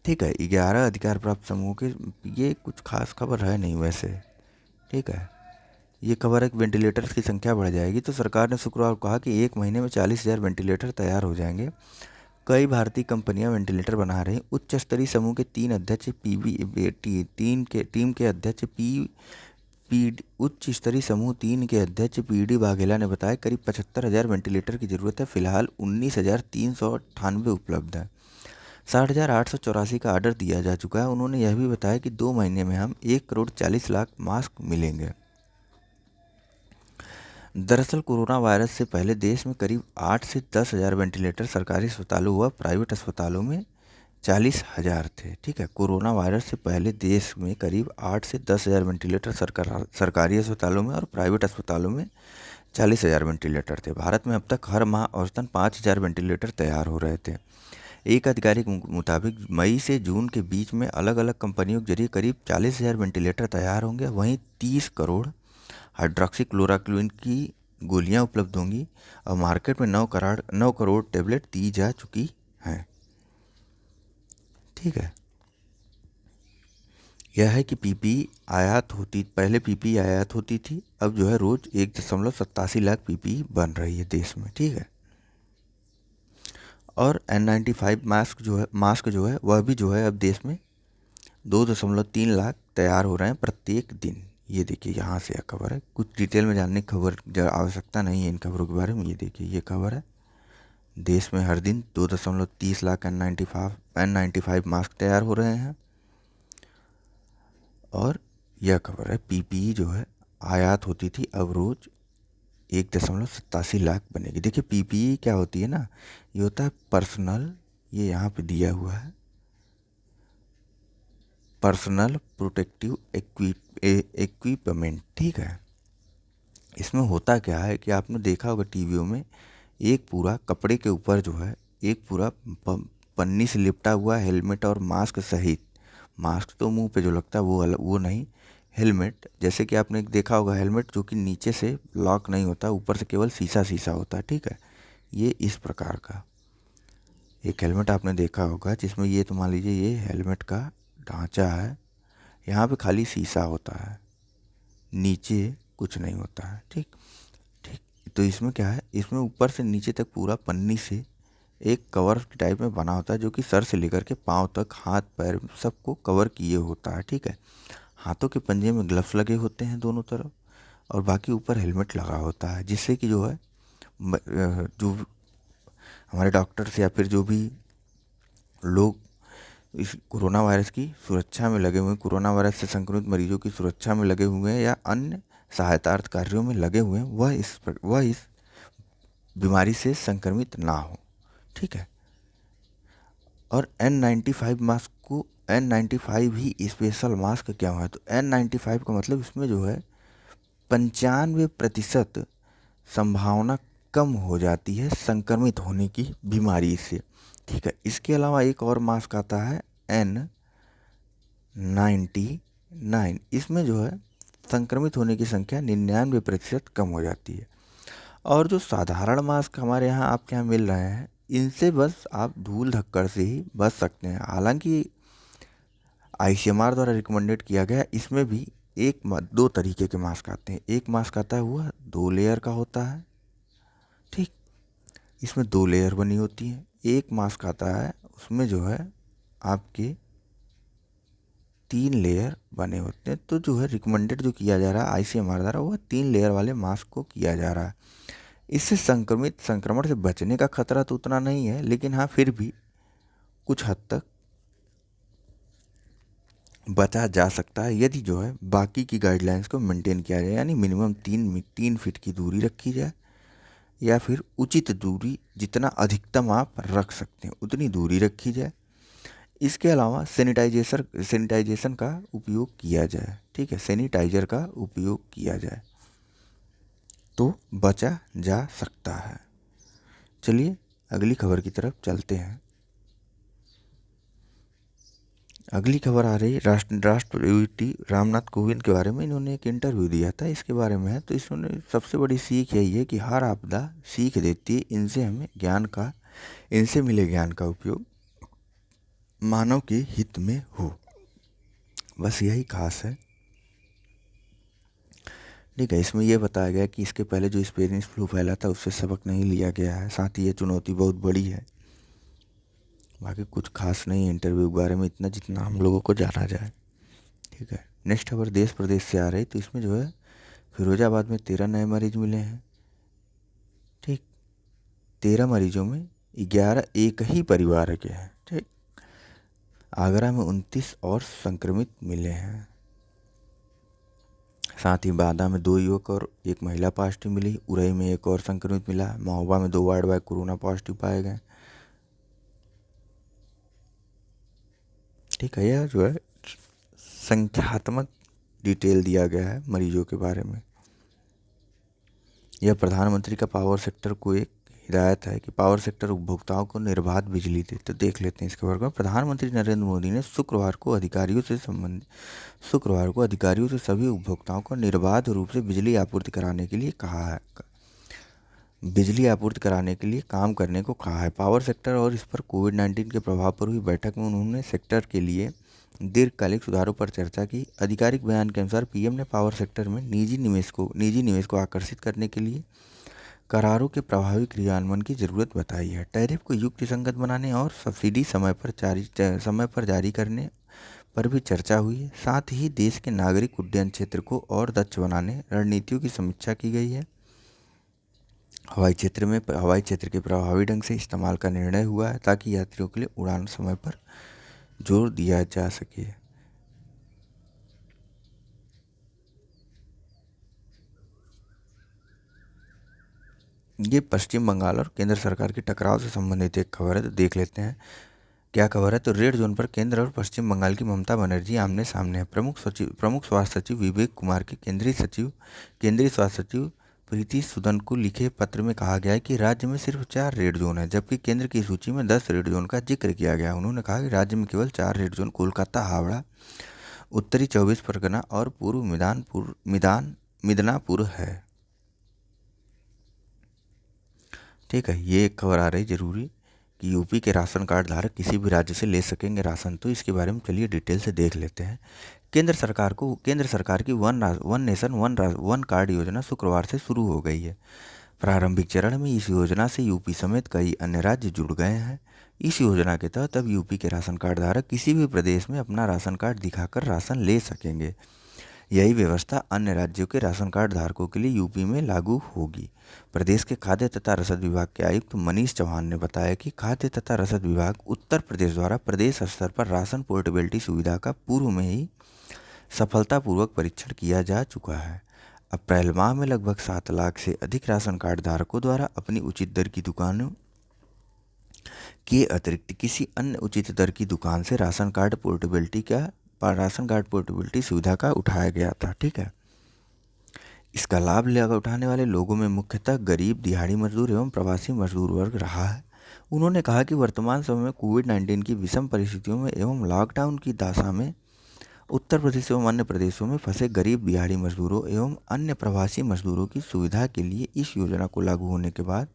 ठीक है, 11 अधिकार प्राप्त समूह के, ये कुछ खास खबर है नहीं वैसे। ठीक है, ये खबर है कि वेंटिलेटर्स की संख्या बढ़ जाएगी। तो सरकार ने शुक्रवार को कहा कि 1 महीने में 40,000 वेंटिलेटर तैयार हो जाएंगे। कई भारतीय कंपनियां वेंटिलेटर बना रही। उच्च स्तरीय समूह के उच्च स्तरीय समूह 3 के अध्यक्ष PD वाघेला ने बताया करीब 75,000 वेंटिलेटर की जरूरत है। फिलहाल 19,398 उपलब्ध है। 60,884 का ऑर्डर दिया जा चुका है। उन्होंने यह भी बताया कि 2 महीने में हम 1,40,00,000 मास्क मिलेंगे। दरअसल कोरोना वायरस से पहले देश में करीब 8 से 10,000 वेंटिलेटर सरकारी अस्पतालों व प्राइवेट अस्पतालों में 40,000 थे। ठीक है, कोरोना वायरस से पहले देश में करीब 8 से 10,000 वेंटिलेटर सरकारी अस्पतालों में और प्राइवेट अस्पतालों में 40,000 वेंटिलेटर थे। भारत में अब तक हर माह औसतन 5,000 वेंटिलेटर तैयार हो रहे थे। एक आधिकारिक मुताबिक मई से जून के बीच में अलग अलग कंपनियों के जरिए करीब 40,000 वेंटिलेटर तैयार होंगे। वहीं 30 करोड़ हाइड्रोक्सीक्लोरोक्विन की गोलियां उपलब्ध होंगी और मार्केट में 9 करोड़ टेबलेट दी जा चुकी हैं। ठीक है, यह है कि पहले PPE आयात होती थी, अब जो है रोज 1.87 लाख PPE बन रही है देश में। ठीक है, और N95 मास्क जो है वह भी जो है अब देश में 2.3 लाख तैयार हो रहे हैं प्रत्येक दिन। ये देखिए, यहाँ से यह खबर है। कुछ डिटेल में जानने की आवश्यकता नहीं है इन खबरों के बारे में। ये देखिए, ये खबर है, देश में हर दिन 2.30 लाख N95 मास्क तैयार हो रहे हैं। और यह खबर है, PPE जो है आयात होती थी, अब रोज 1.87 लाख बनेगी। देखिए, PPE क्या होती है ना, ये होता है पर्सनल, ये यहाँ पे दिया हुआ है, पर्सनल प्रोटेक्टिव इक्विपमेंट। ठीक है, इसमें होता क्या है कि आपने देखा होगा टीवियों में, एक पूरा कपड़े के ऊपर जो है एक पूरा पन्नी से लिपटा हुआ हेलमेट और मास्क सहित, मास्क तो मुंह पे जो लगता है वो नहीं, हेलमेट, जैसे कि आपने देखा होगा हेलमेट जो कि नीचे से लॉक नहीं होता, ऊपर से केवल शीशा होता है। ठीक है, ये इस प्रकार का एक हेलमेट आपने देखा होगा, जिसमें ये तो मान लीजिए ये हेलमेट का ढांचा है, यहाँ पे खाली शीशा होता है, नीचे कुछ नहीं होता है। ठीक ठीक, तो इसमें क्या है, इसमें ऊपर से नीचे तक पूरा पन्नी से एक कवर टाइप में बना होता है, जो कि सर से लेकर के पाँव तक, हाथ पैर सबको कवर किए होता है। ठीक है, हाथों के पंजे में ग्लव्स लगे होते हैं दोनों तरफ, और बाकी ऊपर हेलमेट लगा होता है, जिससे कि जो है जो हमारे डॉक्टर्स या फिर जो भी लोग इस कोरोना वायरस की सुरक्षा में लगे हुए हैं, कोरोना वायरस से संक्रमित मरीजों की सुरक्षा में लगे हुए हैं या अन्य सहायतार्थ कार्यों में लगे हुए हैं, वह इस बीमारी से संक्रमित ना हो। ठीक है, और N95 मास्क को N95 ही स्पेशल मास्क क्यों है, तो N95 का मतलब इसमें जो है 95% संभावना कम हो जाती है संक्रमित होने की बीमारी से। ठीक है, इसके अलावा एक और मास्क आता है N99, इसमें जो है संक्रमित होने की संख्या 99% कम हो जाती है। और जो साधारण मास्क हमारे यहाँ आपके यहाँ मिल रहे हैं, इनसे बस आप धूल धक्कड़ से ही बच सकते हैं। हालांकि ICMR द्वारा रिकमेंडेड किया गया, इसमें भी 2 तरीके के मास्क आते हैं। एक मास्क आता है वह 2 लेयर का होता है। ठीक, इसमें 2 लेयर बनी होती हैं। एक मास्क आता है उसमें जो है आपके 3 लेयर बने होते हैं। तो जो है रिकमेंडेड जो किया जा रहा है ICMR द्वारा, वह 3 लेयर वाले मास्क को किया जा रहा है। इससे संक्रमण से बचने का खतरा तो उतना नहीं है, लेकिन हाँ फिर भी कुछ हद तक बचा जा सकता है यदि जो है बाकी की गाइडलाइंस को मेंटेन किया जाए, यानी मिनिमम 3 फीट की दूरी रखी जाए, या फिर उचित दूरी जितना अधिकतम आप रख सकते हैं उतनी दूरी रखी जाए। इसके अलावा सैनिटाइजेशन का उपयोग किया जाए, ठीक है, सैनिटाइजर का उपयोग किया जाए तो बचा जा सकता है। चलिए अगली खबर की तरफ चलते हैं। अगली खबर आ रही है राष्ट्रपति रामनाथ कोविंद के बारे में। इन्होंने एक इंटरव्यू दिया था, इसके बारे में है। तो इसमें सबसे बड़ी सीख यही है कि हर आपदा सीख देती है, इनसे मिले ज्ञान का उपयोग मानव के हित में हो, बस यही खास है। ठीक है, इसमें यह बताया गया कि इसके पहले जो स्पेनिश फ्लू फैला था उससे सबक नहीं लिया गया है, साथ ही ये चुनौती बहुत बड़ी है। बाकी कुछ खास नहीं है इंटरव्यू के बारे में, इतना जितना हम लोगों को जाना जाए। ठीक है, नेक्स्ट खबर देश प्रदेश से आ रही। तो इसमें जो है फिरोजाबाद में 13 नए मरीज मिले हैं। ठीक, 13 मरीजों में 11 एक ही परिवार के हैं। ठीक, आगरा में 29 और संक्रमित मिले हैं। साथ ही बांदा में 2 युवक और 1 महिला पॉजिटिव मिली। उरई में 1 और संक्रमित मिला। महोबा में 2 वार्ड बॉय कोरोना पॉजिटिव पाए गए। ठीक है, यह जो है संख्यात्मक डिटेल दिया गया है मरीजों के बारे में। यह प्रधानमंत्री का पावर सेक्टर को एक हिदायत है कि पावर सेक्टर उपभोक्ताओं को निर्बाध बिजली दे। तो देख लेते हैं इसके बारे में। प्रधानमंत्री नरेंद्र मोदी ने शुक्रवार को अधिकारियों से सभी उपभोक्ताओं को निर्बाध रूप से बिजली आपूर्ति कराने के लिए काम करने को कहा है। पावर सेक्टर और इस पर कोविड-19 के प्रभाव पर हुई बैठक में उन्होंने सेक्टर के लिए दीर्घकालिक सुधारों पर चर्चा की। आधिकारिक बयान के अनुसार पीएम ने पावर सेक्टर में निजी निवेश को आकर्षित करने के लिए करारों के प्रभावी क्रियान्वयन की जरूरत बताई है। टैरिफ को युक्तिसंगत बनाने और सब्सिडी समय पर जारी करने पर भी चर्चा हुई है। साथ ही देश के नागरिक उड्डयन क्षेत्र को और दक्ष बनाने रणनीतियों की समीक्षा की गई है। हवाई क्षेत्र के प्रभावी ढंग से इस्तेमाल का निर्णय हुआ है ताकि यात्रियों के लिए उड़ान समय पर जोर दिया जा सके। ये पश्चिम बंगाल और केंद्र सरकार के टकराव से संबंधित एक खबर है, तो देख लेते हैं क्या खबर है। तो रेड जोन पर केंद्र और पश्चिम बंगाल की ममता बनर्जी आमने सामने है। प्रमुख स्वास्थ्य सचिव विवेक कुमार के केंद्रीय स्वास्थ्य सचिव प्रीति सुदन को लिखे पत्र में कहा गया है कि राज्य में सिर्फ 4 रेड जोन है, जबकि केंद्र की सूची में 10 रेड जोन का जिक्र किया गया। उन्होंने कहा कि राज्य में केवल 4 रेड जोन कोलकाता, हावड़ा, उत्तरी 24 परगना और पूर्व मिदनापुर है। ठीक है, ये एक खबर आ रही जरूरी कि यूपी के राशन कार्ड धारक किसी भी राज्य से ले सकेंगे राशन। तो इसके बारे में चलिए डिटेल से देख लेते हैं। केंद्र सरकार की वन नेशन वन कार्ड योजना शुक्रवार से शुरू हो गई है। प्रारंभिक चरण में इस योजना से यूपी समेत कई अन्य राज्य जुड़ गए हैं। इस योजना के तहत अब यूपी के राशन कार्ड धारक किसी भी प्रदेश में अपना राशन कार्ड दिखाकर राशन ले सकेंगे। यही व्यवस्था अन्य राज्यों के राशन कार्ड धारकों के लिए यूपी में लागू होगी। प्रदेश के खाद्य तथा रसद विभाग के आयुक्त मनीष चौहान ने बताया कि खाद्य तथा रसद विभाग उत्तर प्रदेश द्वारा प्रदेश स्तर पर राशन पोर्टेबिलिटी सुविधा का पूर्व में ही सफलतापूर्वक परीक्षण किया जा चुका है। अप्रैल माह में लगभग 7 लाख से अधिक राशन कार्ड धारकों द्वारा अपनी उचित दर की दुकानों के अतिरिक्त किसी अन्य उचित दर की दुकान से राशन कार्ड पोर्टेबिलिटी सुविधा का उठाया गया था। ठीक है, इसका लाभ उठाने वाले लोगों में मुख्यतः गरीब, दिहाड़ी मजदूर एवं प्रवासी मजदूर वर्ग रहा है। उन्होंने कहा कि वर्तमान समय में कोविड-19 की विषम परिस्थितियों में एवं लॉकडाउन की दशा में उत्तर प्रदेश एवं अन्य प्रदेशों में फंसे गरीब, दिहाड़ी मजदूरों एवं अन्य प्रवासी मजदूरों की सुविधा के लिए इस योजना को लागू होने के बाद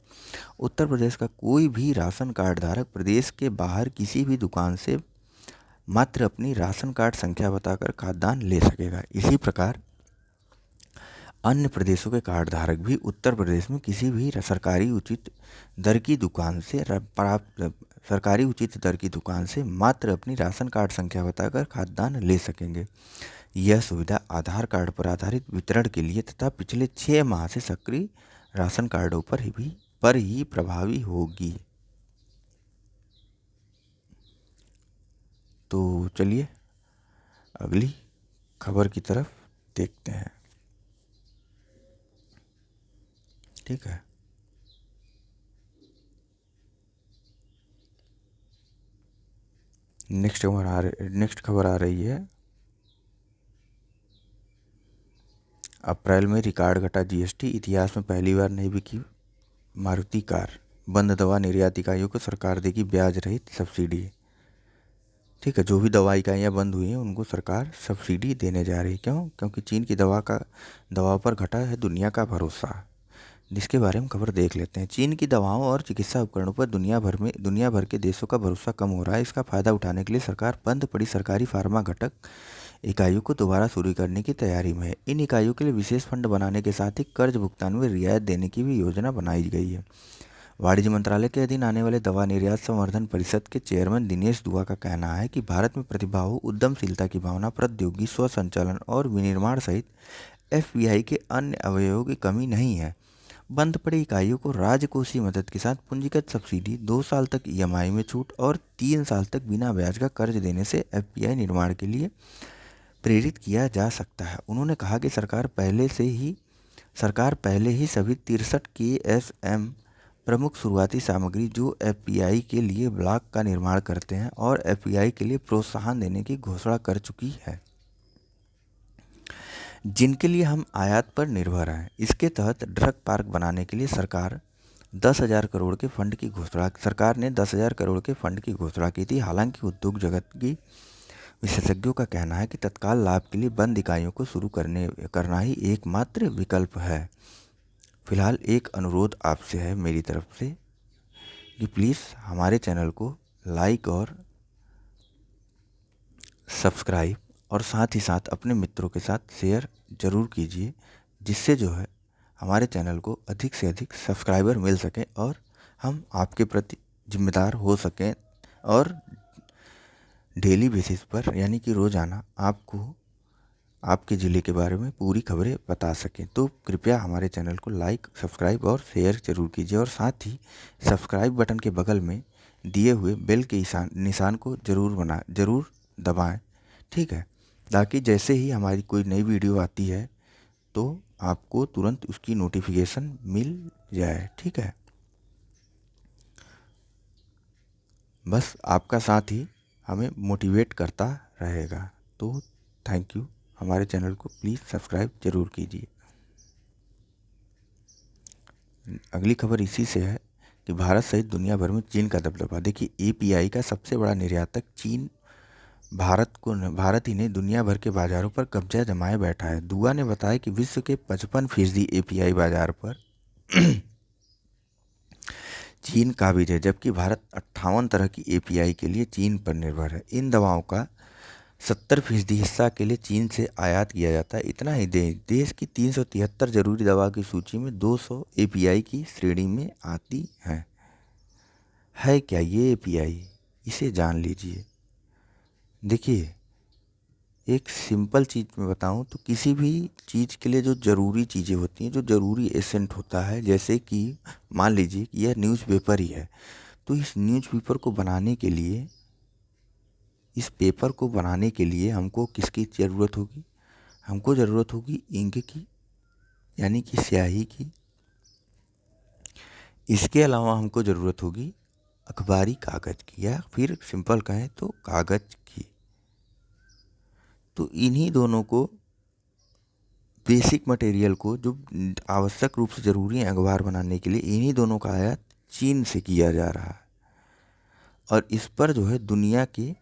उत्तर प्रदेश का कोई भी राशन कार्ड धारक प्रदेश के बाहर किसी भी दुकान से मात्र अपनी राशन कार्ड संख्या बताकर खाद्यान्न ले सकेगा। इसी प्रकार अन्य प्रदेशों के कार्ड धारक भी उत्तर प्रदेश में किसी भी सरकारी उचित दर की दुकान से मात्र अपनी राशन कार्ड संख्या बताकर खाद्यान्न ले सकेंगे। यह सुविधा आधार कार्ड पर आधारित वितरण के लिए तथा पिछले 6 माह से सक्रिय राशन कार्डों पर ही प्रभावी होगी। तो चलिए अगली खबर की तरफ देखते हैं। ठीक है, नेक्स्ट खबर आ रही है। अप्रैल में रिकॉर्ड घटा जीएसटी, इतिहास में पहली बार नहीं बिकी मारुति कार। बंद दवा निर्यात इकाइयों को सरकार देगी ब्याज रहित सब्सिडी। ठीक है, जो भी दवा इकाइयाँ बंद हुई हैं उनको सरकार सब्सिडी देने जा रही है। क्यों? क्योंकि चीन की दवा पर घटा है दुनिया का भरोसा, जिसके बारे में खबर देख लेते हैं। चीन की दवाओं और चिकित्सा उपकरणों पर दुनिया भर के देशों का भरोसा कम हो रहा है। इसका फायदा उठाने के लिए सरकार बंद पड़ी सरकारी फार्मा घटक इकाइयों को दोबारा शुरू करने की तैयारी में है। इन इकाइयों के लिए विशेष फंड बनाने के साथ ही कर्ज भुगतान में रियायत देने की भी योजना बनाई गई है। वाणिज्य मंत्रालय के अधीन आने वाले दवा निर्यात संवर्धन परिषद के चेयरमैन दिनेश दुआ का कहना है कि भारत में प्रतिभाओं, उद्यमशीलता की भावना, प्रौद्योगिकी, स्वसंचालन और विनिर्माण सहित एफपीआई के अन्य अवयवों की कमी नहीं है। बंद पड़ी इकाइयों को राजकोषीय मदद के साथ पूंजीगत सब्सिडी, 2 साल तक ईएमआई में छूट और 3 साल तक बिना ब्याज का कर्ज देने से एफपीआई निर्माण के लिए प्रेरित किया जा सकता है। उन्होंने कहा कि सरकार पहले ही सभी 63 केएसएम प्रमुख शुरुआती सामग्री जो एफपीआई के लिए ब्लॉक का निर्माण करते हैं और एफपीआई के लिए प्रोत्साहन देने की घोषणा कर चुकी है, जिनके लिए हम आयात पर निर्भर हैं। इसके तहत ड्रग पार्क बनाने के लिए सरकार ने 10,000 करोड़ के फंड की घोषणा की थी। हालांकि उद्योग जगत की विशेषज्ञों का कहना है कि तत्काल लाभ के लिए बंद इकाइयों को शुरू करना ही एकमात्र विकल्प है। फिलहाल एक अनुरोध आपसे है मेरी तरफ से कि प्लीज़ हमारे चैनल को लाइक और सब्सक्राइब और साथ ही साथ अपने मित्रों के साथ शेयर ज़रूर कीजिए, जिससे जो है हमारे चैनल को अधिक से अधिक सब्सक्राइबर मिल सकें और हम आपके प्रति जिम्मेदार हो सकें और डेली बेसिस पर यानी कि रोज़ाना आपको आपके ज़िले के बारे में पूरी खबरें बता सकें। तो कृपया हमारे चैनल को लाइक, सब्सक्राइब और शेयर ज़रूर कीजिए और साथ ही सब्सक्राइब बटन के बगल में दिए हुए बेल के निशान को ज़रूर दबाएं। ठीक है, ताकि जैसे ही हमारी कोई नई वीडियो आती है तो आपको तुरंत उसकी नोटिफिकेशन मिल जाए। ठीक है, बस आपका साथ ही हमें मोटिवेट करता रहेगा। तो थैंक यू। हमारे चैनल को प्लीज़ सब्सक्राइब ज़रूर कीजिए। अगली खबर इसी से है कि भारत सहित दुनिया भर में चीन का दबदबा। देखिए, एपीआई का सबसे बड़ा निर्यातक चीन भारत ही ने दुनिया भर के बाज़ारों पर कब्जा जमाए बैठा है। दुआ ने बताया कि विश्व के 55% एपीआई बाजार पर चीन काबिज है, जबकि भारत 58 तरह की एपीआई के लिए चीन पर निर्भर है। इन दवाओं का 70% हिस्सा के लिए चीन से आयात किया जाता है। इतना ही देश की 373 जरूरी दवा की सूची में 200 एपीआई की श्रेणी में आती हैं। है क्या ये एपीआई? इसे जान लीजिए। देखिए, एक सिंपल चीज़ में बताऊं तो किसी भी चीज़ के लिए जो ज़रूरी चीज़ें होती हैं, जो ज़रूरी एसेंट होता है, जैसे कि मान लीजिए कि यह न्यूज़पेपर ही है, तो इस न्यूज़पेपर को बनाने के लिए हमको किसकी ज़रूरत होगी? हमको ज़रूरत होगी इंक की, यानी कि स्याही की। इसके अलावा हमको ज़रूरत होगी अखबारी कागज़ की, या फिर सिंपल कहें तो कागज़ की। तो इन्हीं दोनों को, बेसिक मटेरियल को, जो आवश्यक रूप से ज़रूरी है अखबार बनाने के लिए, इन्हीं दोनों का आयात चीन से किया जा रहा है। और इस पर जो है दुनिया के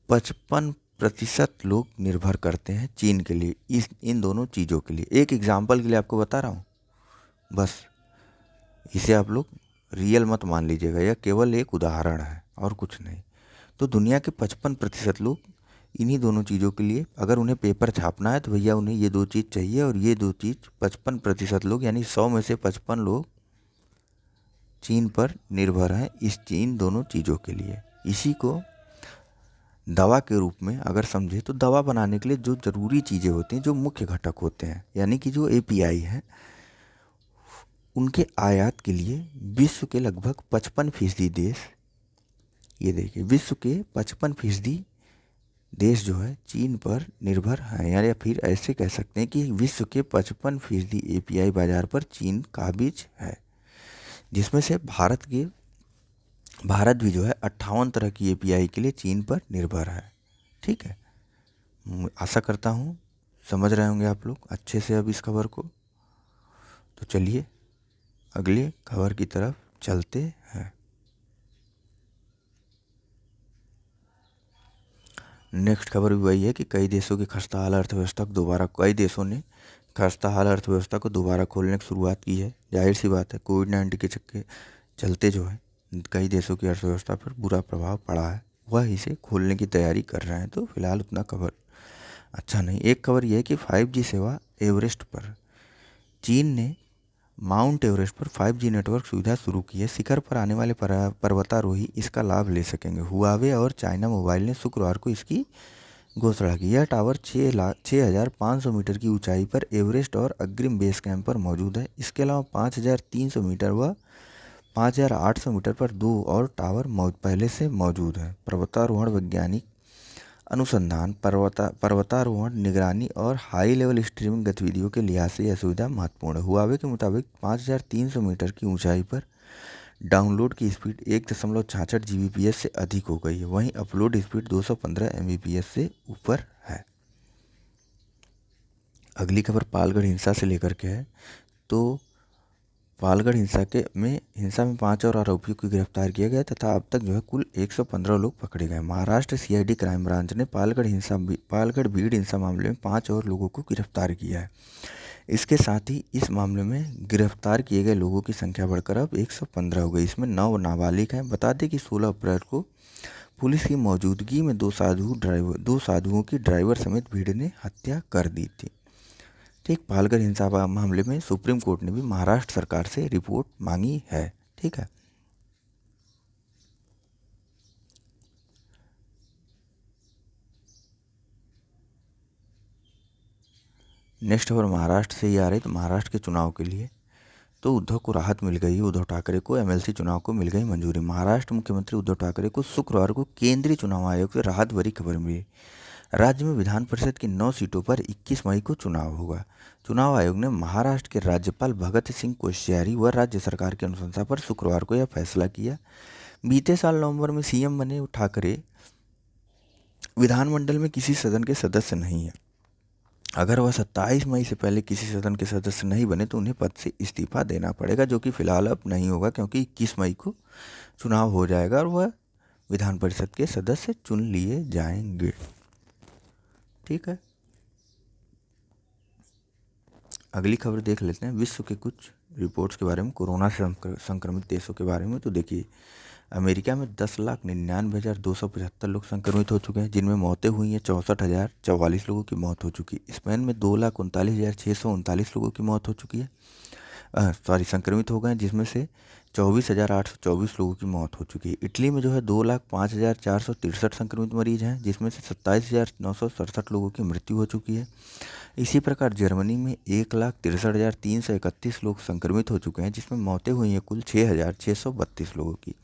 55% लोग निर्भर करते हैं चीन के लिए, इन दोनों चीज़ों के लिए। एक एग्जाम्पल के लिए आपको बता रहा हूँ, बस इसे आप लोग रियल मत मान लीजिएगा, यह केवल एक उदाहरण है और कुछ नहीं। तो दुनिया के 55% लोग इन्हीं दोनों चीज़ों के लिए, अगर उन्हें पेपर छापना है तो भैया उन्हें ये 2 चीज़ चाहिए, और ये 2 चीज़ 55% लोग यानी 100 में से 55 लोग चीन पर निर्भर हैं इन दोनों चीज़ों के लिए। इसी को दवा के रूप में अगर समझे तो दवा बनाने के लिए जो ज़रूरी चीज़ें होती हैं, जो मुख्य घटक होते हैं, यानी कि जो एपीआई हैं, उनके आयात के लिए विश्व के लगभग 55% देश, ये देखिए विश्व के 55% देश जो है चीन पर निर्भर हैं, या फिर ऐसे कह सकते हैं कि विश्व के 55% एपीआई बाजार पर चीन काबिज है, जिसमें से भारत भी जो है 58 तरह की एपीआई के लिए चीन पर निर्भर है। ठीक है, आशा करता हूँ समझ रहे होंगे आप लोग अच्छे से अब इस खबर को। तो चलिए अगली खबर की तरफ चलते हैं। नेक्स्ट खबर भी वही है कि कई देशों ने खस्ताहाल अर्थव्यवस्था को दोबारा खोलने की शुरुआत की है। जाहिर सी बात है, कोविड-19 के चलते जो है कई देशों की अर्थव्यवस्था पर बुरा प्रभाव पड़ा है, वह इसे खोलने की तैयारी कर रहे हैं। तो फिलहाल उतना खबर अच्छा नहीं। एक खबर यह है कि 5G सेवा एवरेस्ट पर, चीन ने माउंट एवरेस्ट पर 5G नेटवर्क सुविधा शुरू की है। शिखर पर आने वाले पर्वतारोही इसका लाभ ले सकेंगे। हुआवे और चाइना मोबाइल ने शुक्रवार को इसकी घोषणा की। यह टावर 6,500 मीटर की ऊंचाई पर एवरेस्ट और अग्रिम बेस कैंप पर मौजूद है। इसके अलावा 5,300 मीटर व 5,800 मीटर पर 2 और टावर पहले से मौजूद हैं। पर्वतारोहण, वैज्ञानिक अनुसंधान, पर्वतारोहण, निगरानी और हाई लेवल स्ट्रीमिंग गतिविधियों के लिहाज से यह सुविधा महत्वपूर्ण है। हुआवे के मुताबिक 5,300 मीटर की ऊंचाई पर डाउनलोड की स्पीड 1.66 Gbps से अधिक हो गई है, वहीं अपलोड स्पीड 215 Mbps से ऊपर है। अगली खबर पालगढ़ हिंसा से लेकर के है। तो पालगढ़ हिंसा में 5 और आरोपियों को गिरफ्तार किया गया तथा अब तक जो है कुल 115 लोग पकड़े गए। महाराष्ट्र सीआईडी क्राइम ब्रांच ने पालगढ़ भीड़ हिंसा मामले में 5 और लोगों को गिरफ्तार किया है। इसके साथ ही इस मामले में गिरफ्तार किए गए लोगों की संख्या बढ़कर अब 115 हो गई। इसमें 9 नाबालिग हैं। बता दें कि 16 अप्रैल को पुलिस की मौजूदगी में 2 साधुओं की ड्राइवर समेत भीड़ ने हत्या कर दी थी। ठीक, पालगढ़ हिंसा मामले में सुप्रीम कोर्ट ने भी महाराष्ट्र सरकार से रिपोर्ट मांगी है। ठीक है, नेक्स्ट खबर महाराष्ट्र से ही आ रही। तो महाराष्ट्र के चुनाव के लिए तो उद्धव को राहत मिल गई। उद्धव ठाकरे को एमएलसी चुनाव को मिल गई मंजूरी। महाराष्ट्र मुख्यमंत्री उद्धव ठाकरे को शुक्रवार को केंद्रीय चुनाव आयोग से राहत भरी खबर मिली। राज्य में विधान परिषद की 9 सीटों पर 21 मई को चुनाव होगा। चुनाव आयोग ने महाराष्ट्र के राज्यपाल भगत सिंह कोश्यारी व राज्य सरकार की अनुशंसा पर शुक्रवार को यह फैसला किया। बीते साल नवंबर में सीएम बने ठाकरे विधानमंडल में किसी सदन के सदस्य नहीं है। अगर वह 27 मई से पहले किसी सदन के सदस्य नहीं बने तो उन्हें पद से इस्तीफा देना पड़ेगा, जो कि फिलहाल अब नहीं होगा क्योंकि 21 मई को चुनाव हो जाएगा और वह विधान परिषद के सदस्य चुन लिए जाएंगे। ठीक है, अगली खबर देख लेते हैं विश्व के कुछ रिपोर्ट्स के बारे में, कोरोना से संक्रमित देशों के बारे में। तो देखिए, अमेरिका में 10,99,275 लोग संक्रमित हो चुके हैं, जिनमें मौतें हुई हैं 64,044 लोगों की मौत हो चुकी है। स्पेन में 2,39,639 लोगों की मौत हो चुकी है, संक्रमित हो गए हैं, जिसमें से 24,824 लोगों की मौत हो चुकी है। इटली में जो है 2,05,463 संक्रमित मरीज हैं, जिसमें से 27,967 लोगों की मृत्यु हो चुकी है। इसी प्रकार जर्मनी में 1,63,331 लोग संक्रमित हो चुके हैं, जिसमें मौतें हुई हैं कुल 6,632 लोगों की।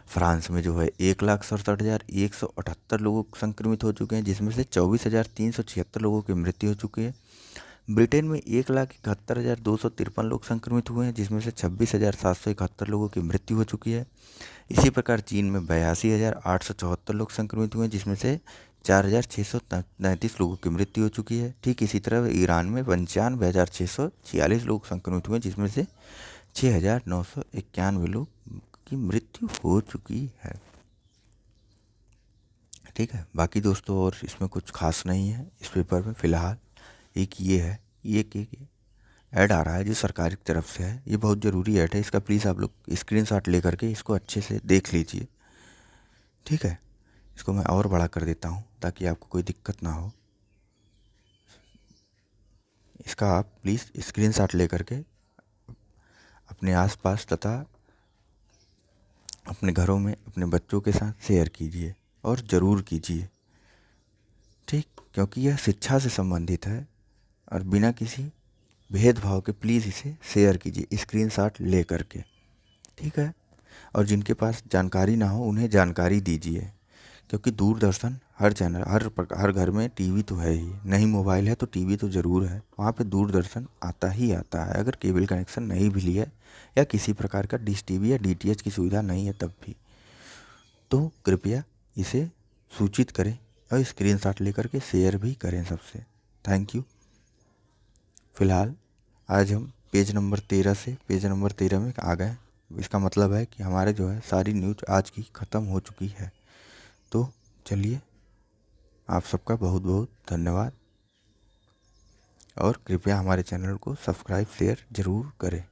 फ्रांस में जो है 1,67,178 लोग संक्रमित हो चुके हैं, जिसमें से 24,376 लोगों की मृत्यु हो चुकी है। ब्रिटेन में 1,71,253 लोग संक्रमित हुए हैं, जिसमें से 26,771 लोगों की मृत्यु हो चुकी है। इसी प्रकार चीन में 82,874 लोग संक्रमित हुए हैं, जिसमें से 4,633 लोगों की मृत्यु हो चुकी है। ठीक इसी तरह ईरान में 95,646 लोग संक्रमित हुए हैं, जिसमें से 6,991 लोग की मृत्यु हो चुकी है। ठीक है, बाकी दोस्तों और इसमें कुछ खास नहीं है इस पेपर में। फ़िलहाल एक ये है, ये एक ऐड आ रहा है जो सरकार की तरफ से है। ये बहुत ज़रूरी ऐड है, इसका प्लीज़ आप लोग स्क्रीनशॉट ले करके इसको अच्छे से देख लीजिए। ठीक है, इसको मैं और बड़ा कर देता हूँ ताकि आपको कोई दिक्कत ना हो। इसका आप प्लीज़ स्क्रीनशॉट ले करके अपने आसपास तथा अपने घरों में अपने बच्चों के साथ शेयर कीजिए और ज़रूर कीजिए। ठीक, क्योंकि यह शिक्षा से संबंधित है और बिना किसी भेदभाव के प्लीज़ इसे शेयर कीजिए स्क्रीनशॉट ले करके, ठीक है। और जिनके पास जानकारी ना हो उन्हें जानकारी दीजिए, क्योंकि दूरदर्शन हर चैनल हर घर में टीवी तो है ही, नहीं मोबाइल है तो टीवी तो ज़रूर है, वहाँ पे दूरदर्शन आता ही आता है, अगर केबल कनेक्शन नहीं भी लिया या किसी प्रकार का डिश टीवी या डीटीएच की सुविधा नहीं है तब भी। तो कृपया इसे सूचित करें और स्क्रीनशॉट लेकर के शेयर भी करें सबसे। Thank you. फिलहाल आज हम पेज नंबर 13 से पेज नंबर 13 में आ गए। इसका मतलब है कि हमारे जो है सारी न्यूज़ आज की ख़त्म हो चुकी है। तो चलिए, आप सबका बहुत बहुत धन्यवाद और कृपया हमारे चैनल को सब्सक्राइब शेयर ज़रूर करें।